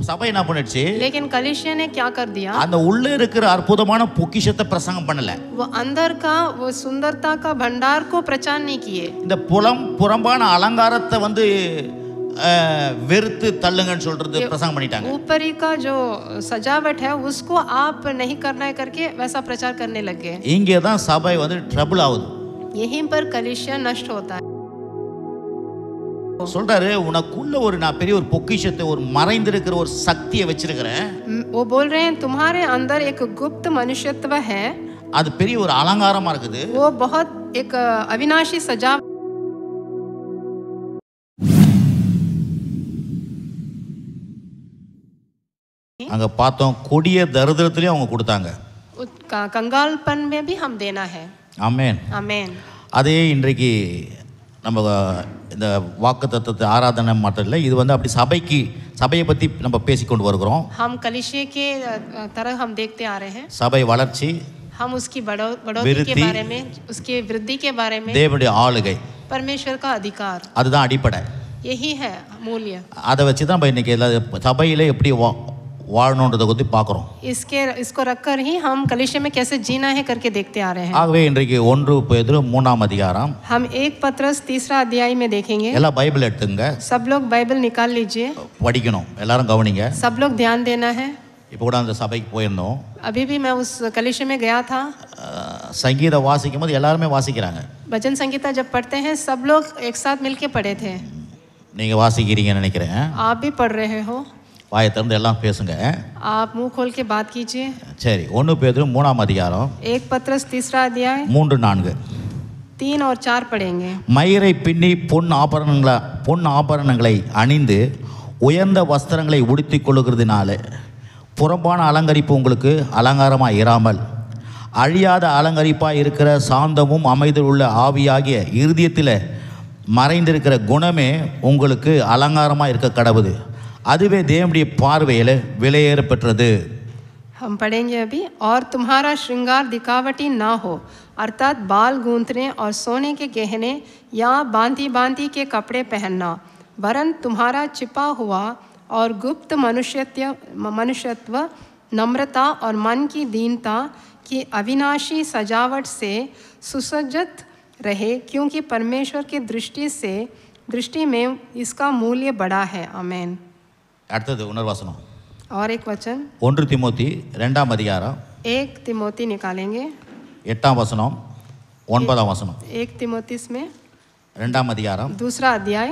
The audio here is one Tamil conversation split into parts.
சபை என்ன பண்ணுச்சு? लेकिन कलीसिया ने क्या कर दिया? அந்த உள்ள இருக்கிற அற்புதமான பொக்கிஷத்தை பிரசங்கம் பண்ணல. वो अंदर का वो सुंदरता का भंडार को प्रचार नहीं किए. இந்த புறம்பான அலங்காரத்தை வந்து வெறுத்து தள்ளுங்கன்னு சொல்றது பிரசங்கம் பண்ணிட்டாங்க. ऊपरी का जो सजावट है उसको आप नहीं करना है करके वैसा प्रचार करने लगे. இங்கே தான் சபை வந்து ட்ரபிள் ஆகுது. यहीं पर कलीसिया नष्ट होता है. சொல்றாரு, உனக்குள்ள ஒரு நான் பெரிய ஒரு பொக்கிஷத்தை, ஒரு மறைந்திருக்கிற ஒரு சக்தியை வச்சிருக்கிறேன். वो बोल रहे हैं तुम्हारे अंदर एक गुप्त मनुष्यत्व है. அது பெரிய ஒரு அலங்காரமா இருக்குது. वो बहुत एक अविनाशी सजावट. அங்க பார்த்தோம், கொடிய தரித்திரத்திலையும் அவங்க கொடுத்தாங்க. कंगालपन में भी हम देना है. ஆமென், आमेन. அதே இன்றைக்கு நம்ம இந்த வாக்குத்தத்தத்தை ஆராதனை மட்டும் இல்லை, இது வந்து அப்படி சபையை பற்றி நம்ம பேசிக்கொண்டு வருகிறோம். हम कलीसिया के तरह हम देखते आ रहे हैं. சபை வளர்ச்சி, हम उसकी बढ़ोतरी के बारे में, उसकी वृद्धि के बारे में, தேவனுடைய ஆளுகை, परमेश्वर का अधिकार, அதுதான் அடிப்படை. यही है मूल्य. அதை வச்சு தான் நம்ம இன்னைக்கு எல்லா சபையில் எப்படி வாழணுன்றதை பற்றி பார்க்குறோம். इसको रखकर ही हम कलीसिया में कैसे जीना है करके देखते आ रहे हैं. ஆகவே இன்றைக்கு 1 பேதுரு 3ஆம் அதிகாரம், हम 1 पत्रस 3 अध्याय में देखेंगे. எல்லாம் பைபிள் எடுத்துங்க, सब लोग बाइबल निकाल लीजिए, படிக்கணும், எல்லாரும் கவனிங்க. सब लोग ध्यान देना है. இப்போ கூட அந்த சபைக்கு போயிருந்தோம். अभी भी मैं उस कलीसिया में गया था. சங்கீதம் வாசிக்கும் போது எல்லாருமே வாசிக்கிறாங்க. भजन संगीता जब पढ़ते हैं सब लोग एक साथ मिलके पढ़े थे. நீங்கள் வாசிக்கிறீங்கன்னு நினைக்கிறேன். आप भी पढ़ रहे हो. வாயை திறந்து எல்லாம் பேசுங்க. आप मुंह खोल के बात कीजिए. சரி, 1 பேதுரு 3ஆம் அதிகாரம் 1 पत्रस 3 अध्याय 3-4 3 और 4 पढ़ेंगे. மயிரை பின்னி பொன் ஆபரணங்களை அணிந்து உயர்ந்த வஸ்திரங்களை உடுத்திக் கொள்ளுகிறதுனால புறம்பான அலங்கரிப்பு உங்களுக்கு அலங்காரமாக இராமல் அழியாத அலங்கரிப்பாக இருக்கிற சாந்தமும் அமைதியில் உள்ள ஆவியாகிய இருதயத்தில் மறைந்திருக்கிற குணமே உங்களுக்கு அலங்காரமாக இருக்க கடவுது. அதுவே தேவனுடைய பார்வையில் விலையேற பெற்றது. हम पढ़ेंगे अभी. और तुम्हारा श्रृंगार दिखावटी ना हो, अर्थात बाल गूंथने और सोने के गहने या बांधी के कपड़े पहनना, वरन तुम्हारा छिपा हुआ और गुप्त मनुष्यत्व नम्रता और मन की दीनता की अविनाशी सजावट से सुसज्जित रहे, क्योंकि परमेश्वर की दृष्टि में इसका मूल्य बड़ा है. आमेन. அடுத்தது உணர்வாசனம். और एक वचन 1 தீமோத்தி 2ஆம் அதிகாரம் 1 तिमोती निकालेंगे. 8ஆம் வசனம் 9ஆம் வசனம். 1 तिमोती में 2ஆம் அதிகாரம் 2 अध्याय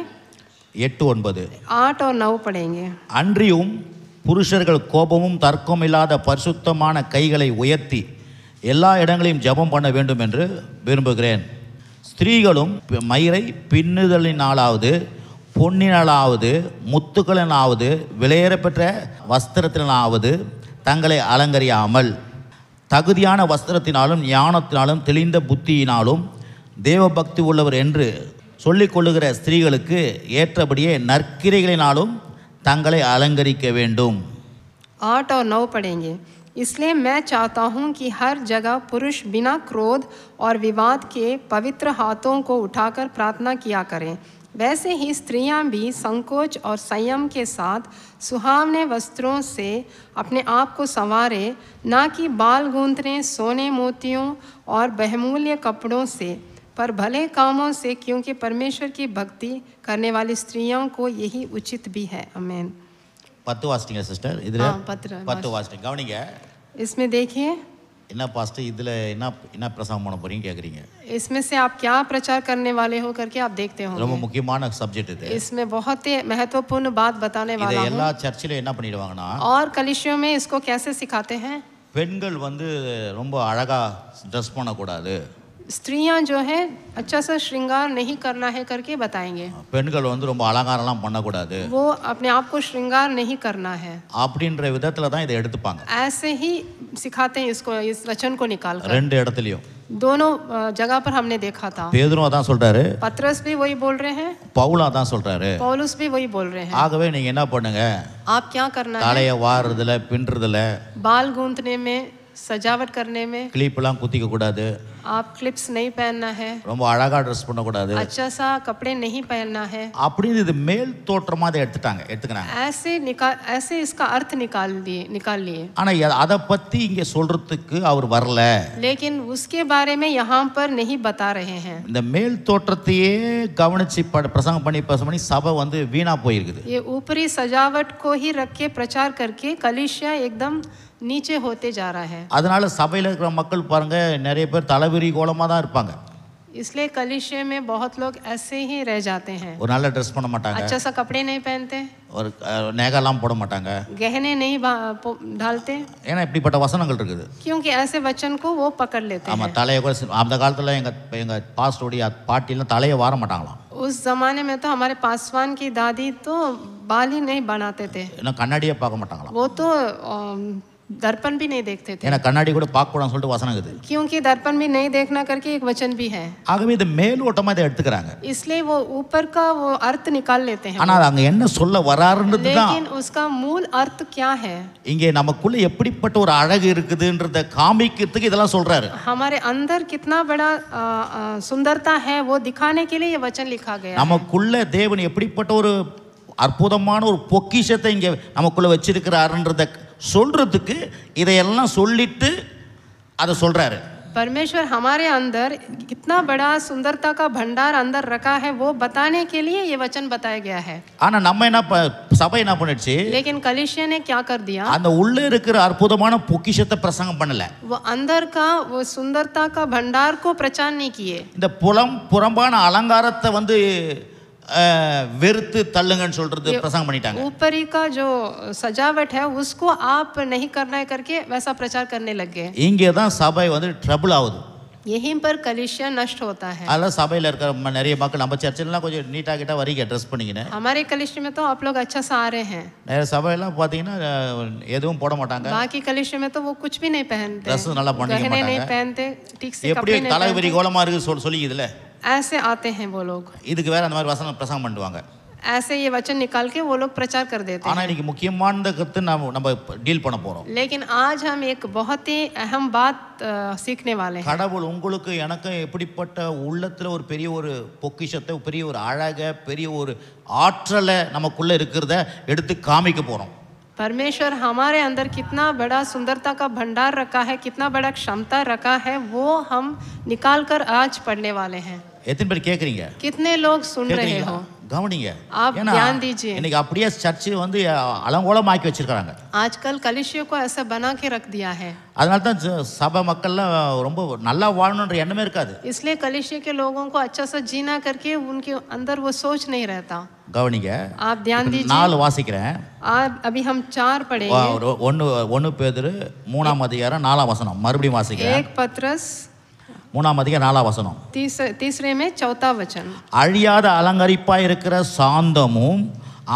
8-9. 8 और 9 पढ़ेंगे. அன்றியும் புருஷர்கள் கோபமும் தர்க்கம் இல்லாத பரிசுத்தமான கைகளை உயர்த்தி எல்லா இடங்களையும் ஜெபம் பண்ண வேண்டும் என்று விரும்புகிறேன். ஸ்திரீகளும் மயிரை பின்னுதலினாலாவது பொன்னினாலாவது முத்துக்களினாவது விலையேறப்பெற்ற வஸ்திரத்தினாலாவது தங்களை அலங்கரியாமல் தகுதியான வஸ்திரத்தினாலும் ஞானத்தினாலும் தெளிந்த புத்தியினாலும் தேவபக்தி உள்ளவர் என்று சொல்லிக் கொள்ளுகிற ஸ்திரீகளுக்கு ஏற்றபடியே நற்கிரைகளினாலும் தங்களை அலங்கரிக்க வேண்டும். 8 और 9 पढ़ेंगे. इसलिए मैं चाहता हूँ कि हर जगह पुरुष बिना क्रोध और विवाद के पवित्र हाथों को उठाकर प्रार्थना किया करें. वैसे ही स्त्रियां भी संकोच और संयम के साथ सुहावने वस्त्रों से अपने आप को संवारे, ना कि बाल गूंथने, सोने मोतियों और बहुमूल्य कपड़ों से, पर भले कामों से, क्योंकि परमेश्वर की भक्ति करने वाली स्त्रियों को यही उचित भी है. आमेन. 10 வாசிட்டீங்க சிஸ்டர். இதில் 10 வாசிட்டீங்க. கவனிங்க. इसमें देखिए. என்ன பாஸ்டர் இதில் என்ன பிரசங்கம் பண்ண போறீங்க கேட்குறீங்க. इसमें से आप क्या प्रचार करने वाले हो करके आप देखते हो. ரொம்ப முக்கியமான சப்ஜெக்ட் இது. इसमें बहुत ही महत्वपूर्ण बात बताने वाला हूं. எல்லா சர்ச்சிலும் என்ன பண்ணிடுவாங்கன்னா, और कलीसियों में इसको कैसे सिखाते हैं. பெண்கள் வந்து ரொம்ப அழகா ட்ரெஸ் பண்ணக்கூடாது, स्त्रियां जो है अच्छा सा श्रृंगार नहीं करना है करके बताएंगे. பெண்கள் வந்து ரொம்ப அலங்காரம்லாம் பண்ணக்கூடாது, वो अपने आप को श्रृंगार नहीं करना है, அப்படின்ற விதத்துல தான் இதை எடுத்துப்பாங்க. ऐसे ही सिखाते हैं इसको, इस वचन को निकाल कर. ரெண்டு இடத்துலயும் दोनों जगह पर हमने देखा था. பேதுரு அதான் சொல்றாரு, पत्रस भी वही बोल रहे हैं, பவுல் அதான் சொல்றாரு. पौलुस भी वही बोल रहे हैं. ஆகவே நீங்க என்ன பண்ணுங்க, आप क्या करना है. தலையை வாறுறதுல பின்றதுல, बाल गूंथने में, सजावट करने में, கிளிப்லாம் குத்திக்க கூடாது, आप क्लिप्स नहीं पहनना है, ரொம்ப அழகா ட்ரெஸ் பண்ணக்கூடாது अच्छा सा कपड़े नहीं पहनना है, அப்படின்னு இது மேல் தோற்றமா அதை எடுத்துக்கிறாங்க. ऐसे इसका अर्थ निकाल लिए. ஆனா அதை பத்தி இங்க சொல்றதுக்கு அவர் வரல. लेकिन उसके बारे में यहाँ पर नहीं बता रहे हैं. இந்த மேல் தோற்றத்தையே கவனிச்சு பிரசங்கம் பண்ணி சபை வந்து வீணா போயிருக்குது. ये ऊपरी सजावट को ही रख के प्रचार करके कलीसिया एकदम नीचे होते जा रहा है. அதனால சபையில இருக்கிற மக்கள் பாருங்க நிறைய பேர் தலைவிரி கோலமா தான் இருப்பாங்க. इसलिए कलीसिया में बहुत लोग ऐसे ही रह जाते हैं. ஒரு நல்ல ட்ரெஸ் பண்ண மாட்டாங்க, अच्छा सा कपड़े नहीं पहनते, ஒரு நகைலாம் போட மாட்டாங்க, गहने नहीं डालते. ஏன்னா இப்படிப்பட்ட வசனங்கள் இருக்குது. क्योंकि ऐसे वचन को वो पकड़ लेते ஆமா, हैं. தலையை கூட அந்த காலத்துல எங்க பாஸ்டோடைய பாட்டிலாம் தலையை வார மாட்டாங்களாம். उस जमाने में तो हमारे पासवान की दादी तो बाल ही नहीं बनाते थे. ஏன்னா கண்ணாடியே பார்க்க மாட்டாங்களாம். वो तो दर्पण भी नहीं देखते थे. ஏன்னா கண்ணாடி கூட பார்க்க கூடாதுன்னு சொல்லிட்டு வசனம் இருக்குது. क्योंकि दर्पण भी नहीं देखना करके एक वचन भी है. ஆகவே இது மேலோட்டமா இதை எடுத்துக்கிறாங்க. इसलिए वो ऊपर का वो अर्थ निकाल लेते हैं. ஆனா அங்க என்ன சொல்ல வராருன்றது தான். लेकिन उसका मूल अर्थ क्या है? இங்கே நமக்குள்ள எப்படிப்பட்ட ஒரு அழகு இருக்குதுன்றத காமிக்கிறதுக்கு இதெல்லாம் சொல்றாரு. हमारे अंदर कितना बड़ा सुंदरता है वो दिखाने के लिए ये वचन लिखा गया. நமக்குள்ள தேவன் எப்படிப்பட்ட ஒரு அற்புதமான ஒரு பொக்கிஷத்தை இங்கே நமக்குள்ள வச்சிருக்கிறாருன்றத சொல்றதுக்கு இதையெல்லாம் சொல்லிட்டு அதை சொல்றாரு. परमेश्वर हमारे अंदर कितना बड़ा सुंदरता का भंडार अंदर रखा है वो बताने के लिए ये वचन बताया गया है. ஆனா நம்ம என்ன சபை என்ன பண்ணிடுச்சு? लेकिन कलीसिया ने क्या कर दिया? அந்த உள்ள இருக்கிற அற்புதமான பொக்கிஷத்தை பிரசங்கம் பண்ணல. वो अंदर का वो सुंदरता का भंडार को प्रचार नहीं किए. இந்த புறம்பான அலங்காரத்தை வந்து வெறுத்து தள்ளுங்கன்னு சொல்றது பிரசங்கம் பண்ணிட்டாங்க. ऊपरी का जो सजावट है उसको आप नहीं करना है करके वैसा प्रचार करने लग गए. இங்கே தான் சபை வந்து ட்ரபிள் ஆகுது. यहीं पर कलीसिया नष्ट होता है. அதெல்லாம் சபையில் இருக்கிற நிறைய மக்கள் நம்ம சர்ச்சிலலாம் கொஞ்சம் நீட்டாக கிட்ட வரீங்க ட்ரெஸ் பண்ணிக்கின்னு. हमारे कलीसिया में तो आप लोग अच्छा सा आ रहे हैं. நிறைய சபையெல்லாம் பார்த்தீங்கன்னா எதுவும் போட மாட்டாங்க. बाकी कलीसिया में तो वो कुछ भी नहीं पहनते, ட்ரெஸ் நல்லா பண்ணிக்க गहने नहीं மாட்டாங்க. पहनते, ठीक से எப்படி कपड़े नहीं தலைவரி पहनते. கோலமா இருக்கு சொல்லிக்குதுல. ऐसे आते हैं वो लोग. இதுக்கு வேற அந்த மாதிரி வசனம் பிரசங்கம் பண்ணுவாங்க. ऐसे ये वचन निकाल के वो लोग प्रचार कर देते ஆனா हैं. இன்னைக்கு முக்கியமான கருத்து நம்ம டீல் பண்ண போறோம். लेकिन आज हम एक बहुत ही अहम बात सीखने वाले हैं. கடவுள் உங்களுக்கு எனக்கு எப்படிப்பட்ட உள்ளத்துல ஒரு பெரிய ஒரு பொக்கிஷத்தை, பெரிய ஒரு அழக, பெரிய ஒரு ஆற்றலை நமக்குள்ள இருக்கிறத எடுத்து காமிக்க போறோம். परमेश्वर हमारे अंदर कितना बड़ा सुंदरता का भंडार रखा है, कितना बड़ा क्षमता रखा है, वो हम निकाल कर आज पढ़ने वाले हैं. எத்தனை பேர் கேக்குறீங்க? कितने लोग सुन रहे हो? கவனிங்க. आप ध्यान दीजिए. இன்னைக்கு அப்படியே சர்ச் வந்து அலங்கோலமாக்கி வச்சிருக்காங்க. आजकल कलीसिया को ऐसा बना के रख दिया है. அதனால தான் சபை மக்கள்லாம் ரொம்ப நல்லா வாழணுன்ற எண்ணமே இருக்காது. इसलिए कलीसिया के लोगों को अच्छा सा जीना करके उनके अंदर वो सोच नहीं रहता. கவனிங்க. आप ध्यान दीजिए. 4 வாசிக்கிறேன். अभी हम 4 पढ़ेंगे. 1 பேதுரு 3ஆம் அதிகாரம் 4ஆம் வசனம் மறுபடியும் வாசிக்கிறேன். 1 पत्रस 3ஆம் அதிகாரம் 4ஆம் வசனம். तीसरे में 4था वचन. அழியாத அலங்கரிப்பாய் இருக்கிற சாந்தமும்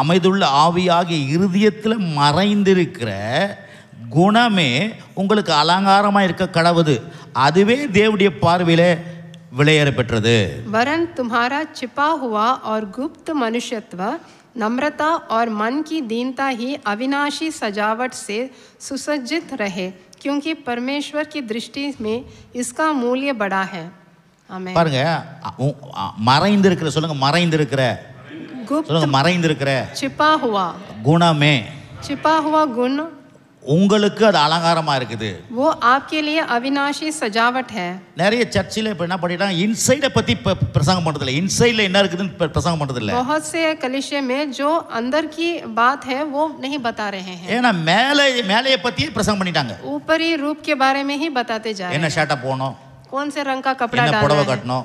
அமைதுள்ள ஆவியாகிய இருதயத்தில் மறைந்திருக்கிற குணமே உங்களுக்கு அலங்காரமா இருக்க கடவுது, அதுவே தேவனுடைய பார்வையிலே விலையேற பெற்றது. वरन तुम्हारा छिपा हुआ और गुप्त मनुष्यत्व, नम्रता और मन की दीनता ही अविनाशी सजावट से सुसज्जित रहे, क्योंकि परमेश्वर की दृष्टि में इसका मूल्य बड़ा है. आमीन. பாருங்க, மறைந்திருக்கிற சொல்லுங்க, மறைந்திருக்கிற சொல்லுங்க, மறைந்திருக்கிற छिपा हुआ குணமே, छिपा हुआ गुण உங்களுக்கு அது அலங்காரமா இருக்குது. वो आपके लिए अविनाशी सजावट है. நிறைய சர்ச்சில் இப்போ என்ன பண்ணிட்டாங்க, இன்சைடை பத்தி பிரசங்கம் பண்றது இல்லை, இன்சைட்ல என்ன இருக்குதுன்னு பிரசங்கம் பண்றது இல்லை. बहुत से कलीसिया में जो अंदर की बात है वो नहीं बता रहे हैं. ஏன்னா மேலையை பத்தியே பிரசங்கம் பண்ணிட்டாங்க. ऊपरी रूप के बारे में ही बताते जा रहे என்ன हैं. ஷர்ட்டை போடணும், कौन से रंग का कपड़ा என்ன डालना புடவை है, கட்டணும்,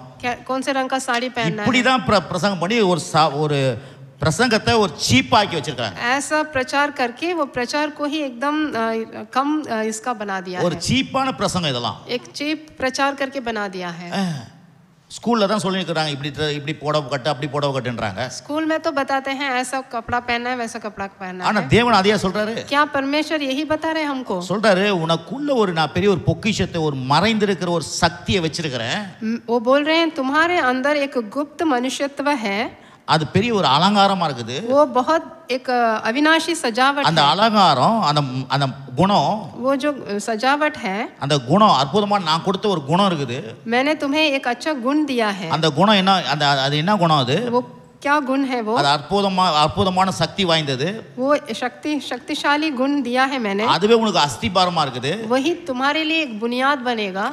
कौन से रंग का साड़ी पहनना है. இப்படிதான் பிரசங்கம் பண்ணி ஒரு பிரசங்கத்தை ஒரு சீப்பாக்கி வச்சிருக்காங்க. ऐसा प्रचार करके वो प्रचार को ही एकदम कम इसका बना दिया ஒரு है. சீப்பான பிரசங்கம் இதெல்லாம். एक चीप प्रचार करके बना दिया है. ஸ்கூல்ல தான் சொல்லியிருக்கிறாங்க, இப்படி புடவை கட்டு, அப்படி புடவை கட்டுன்றாங்க. स्कूल में तो बताते हैं ऐसा कपड़ा पहनना है, वैसा कपड़ा पहनना ஆனா है. தேவன் அதையா சொல்றாரு? क्या परमेश्वर यही बता रहे हैं हमको? சொல்றாரு, உனக்குள்ள நான் பெரிய ஒரு பொக்கிஷத்தை, ஒரு மறைந்திருக்கிற ஒரு சக்தியை வச்சிருக்கிறேன். वो बोल रहे हैं तुम्हारे अंदर एक गुप्त मनुष्यत्व है, அது பெரிய ஒரு அலங்காரமா இருக்குது. वो बहुत एक अविनाशी सजावट அந்த है। அலங்காரம் அந்த அந்த குணம் वो जो सजावट है, அந்த குணம் அற்புதமான நான் கொடுத்த ஒரு குணம் இருக்குது. मैंने तुम्हें एक अच्छा गुण दिया है। அந்த குணம் என்ன அது என்ன குணம் அது? वो क्या गुण है? वो அது அற்புதமான சக்தி வாய்ந்தது. वो शक्तिशाली गुण दिया है मैंने। அதுவே உங்களுக்கு அஸ்திபாரமா இருக்குது. वही तुम्हारे लिए एक बुनियाद बनेगा।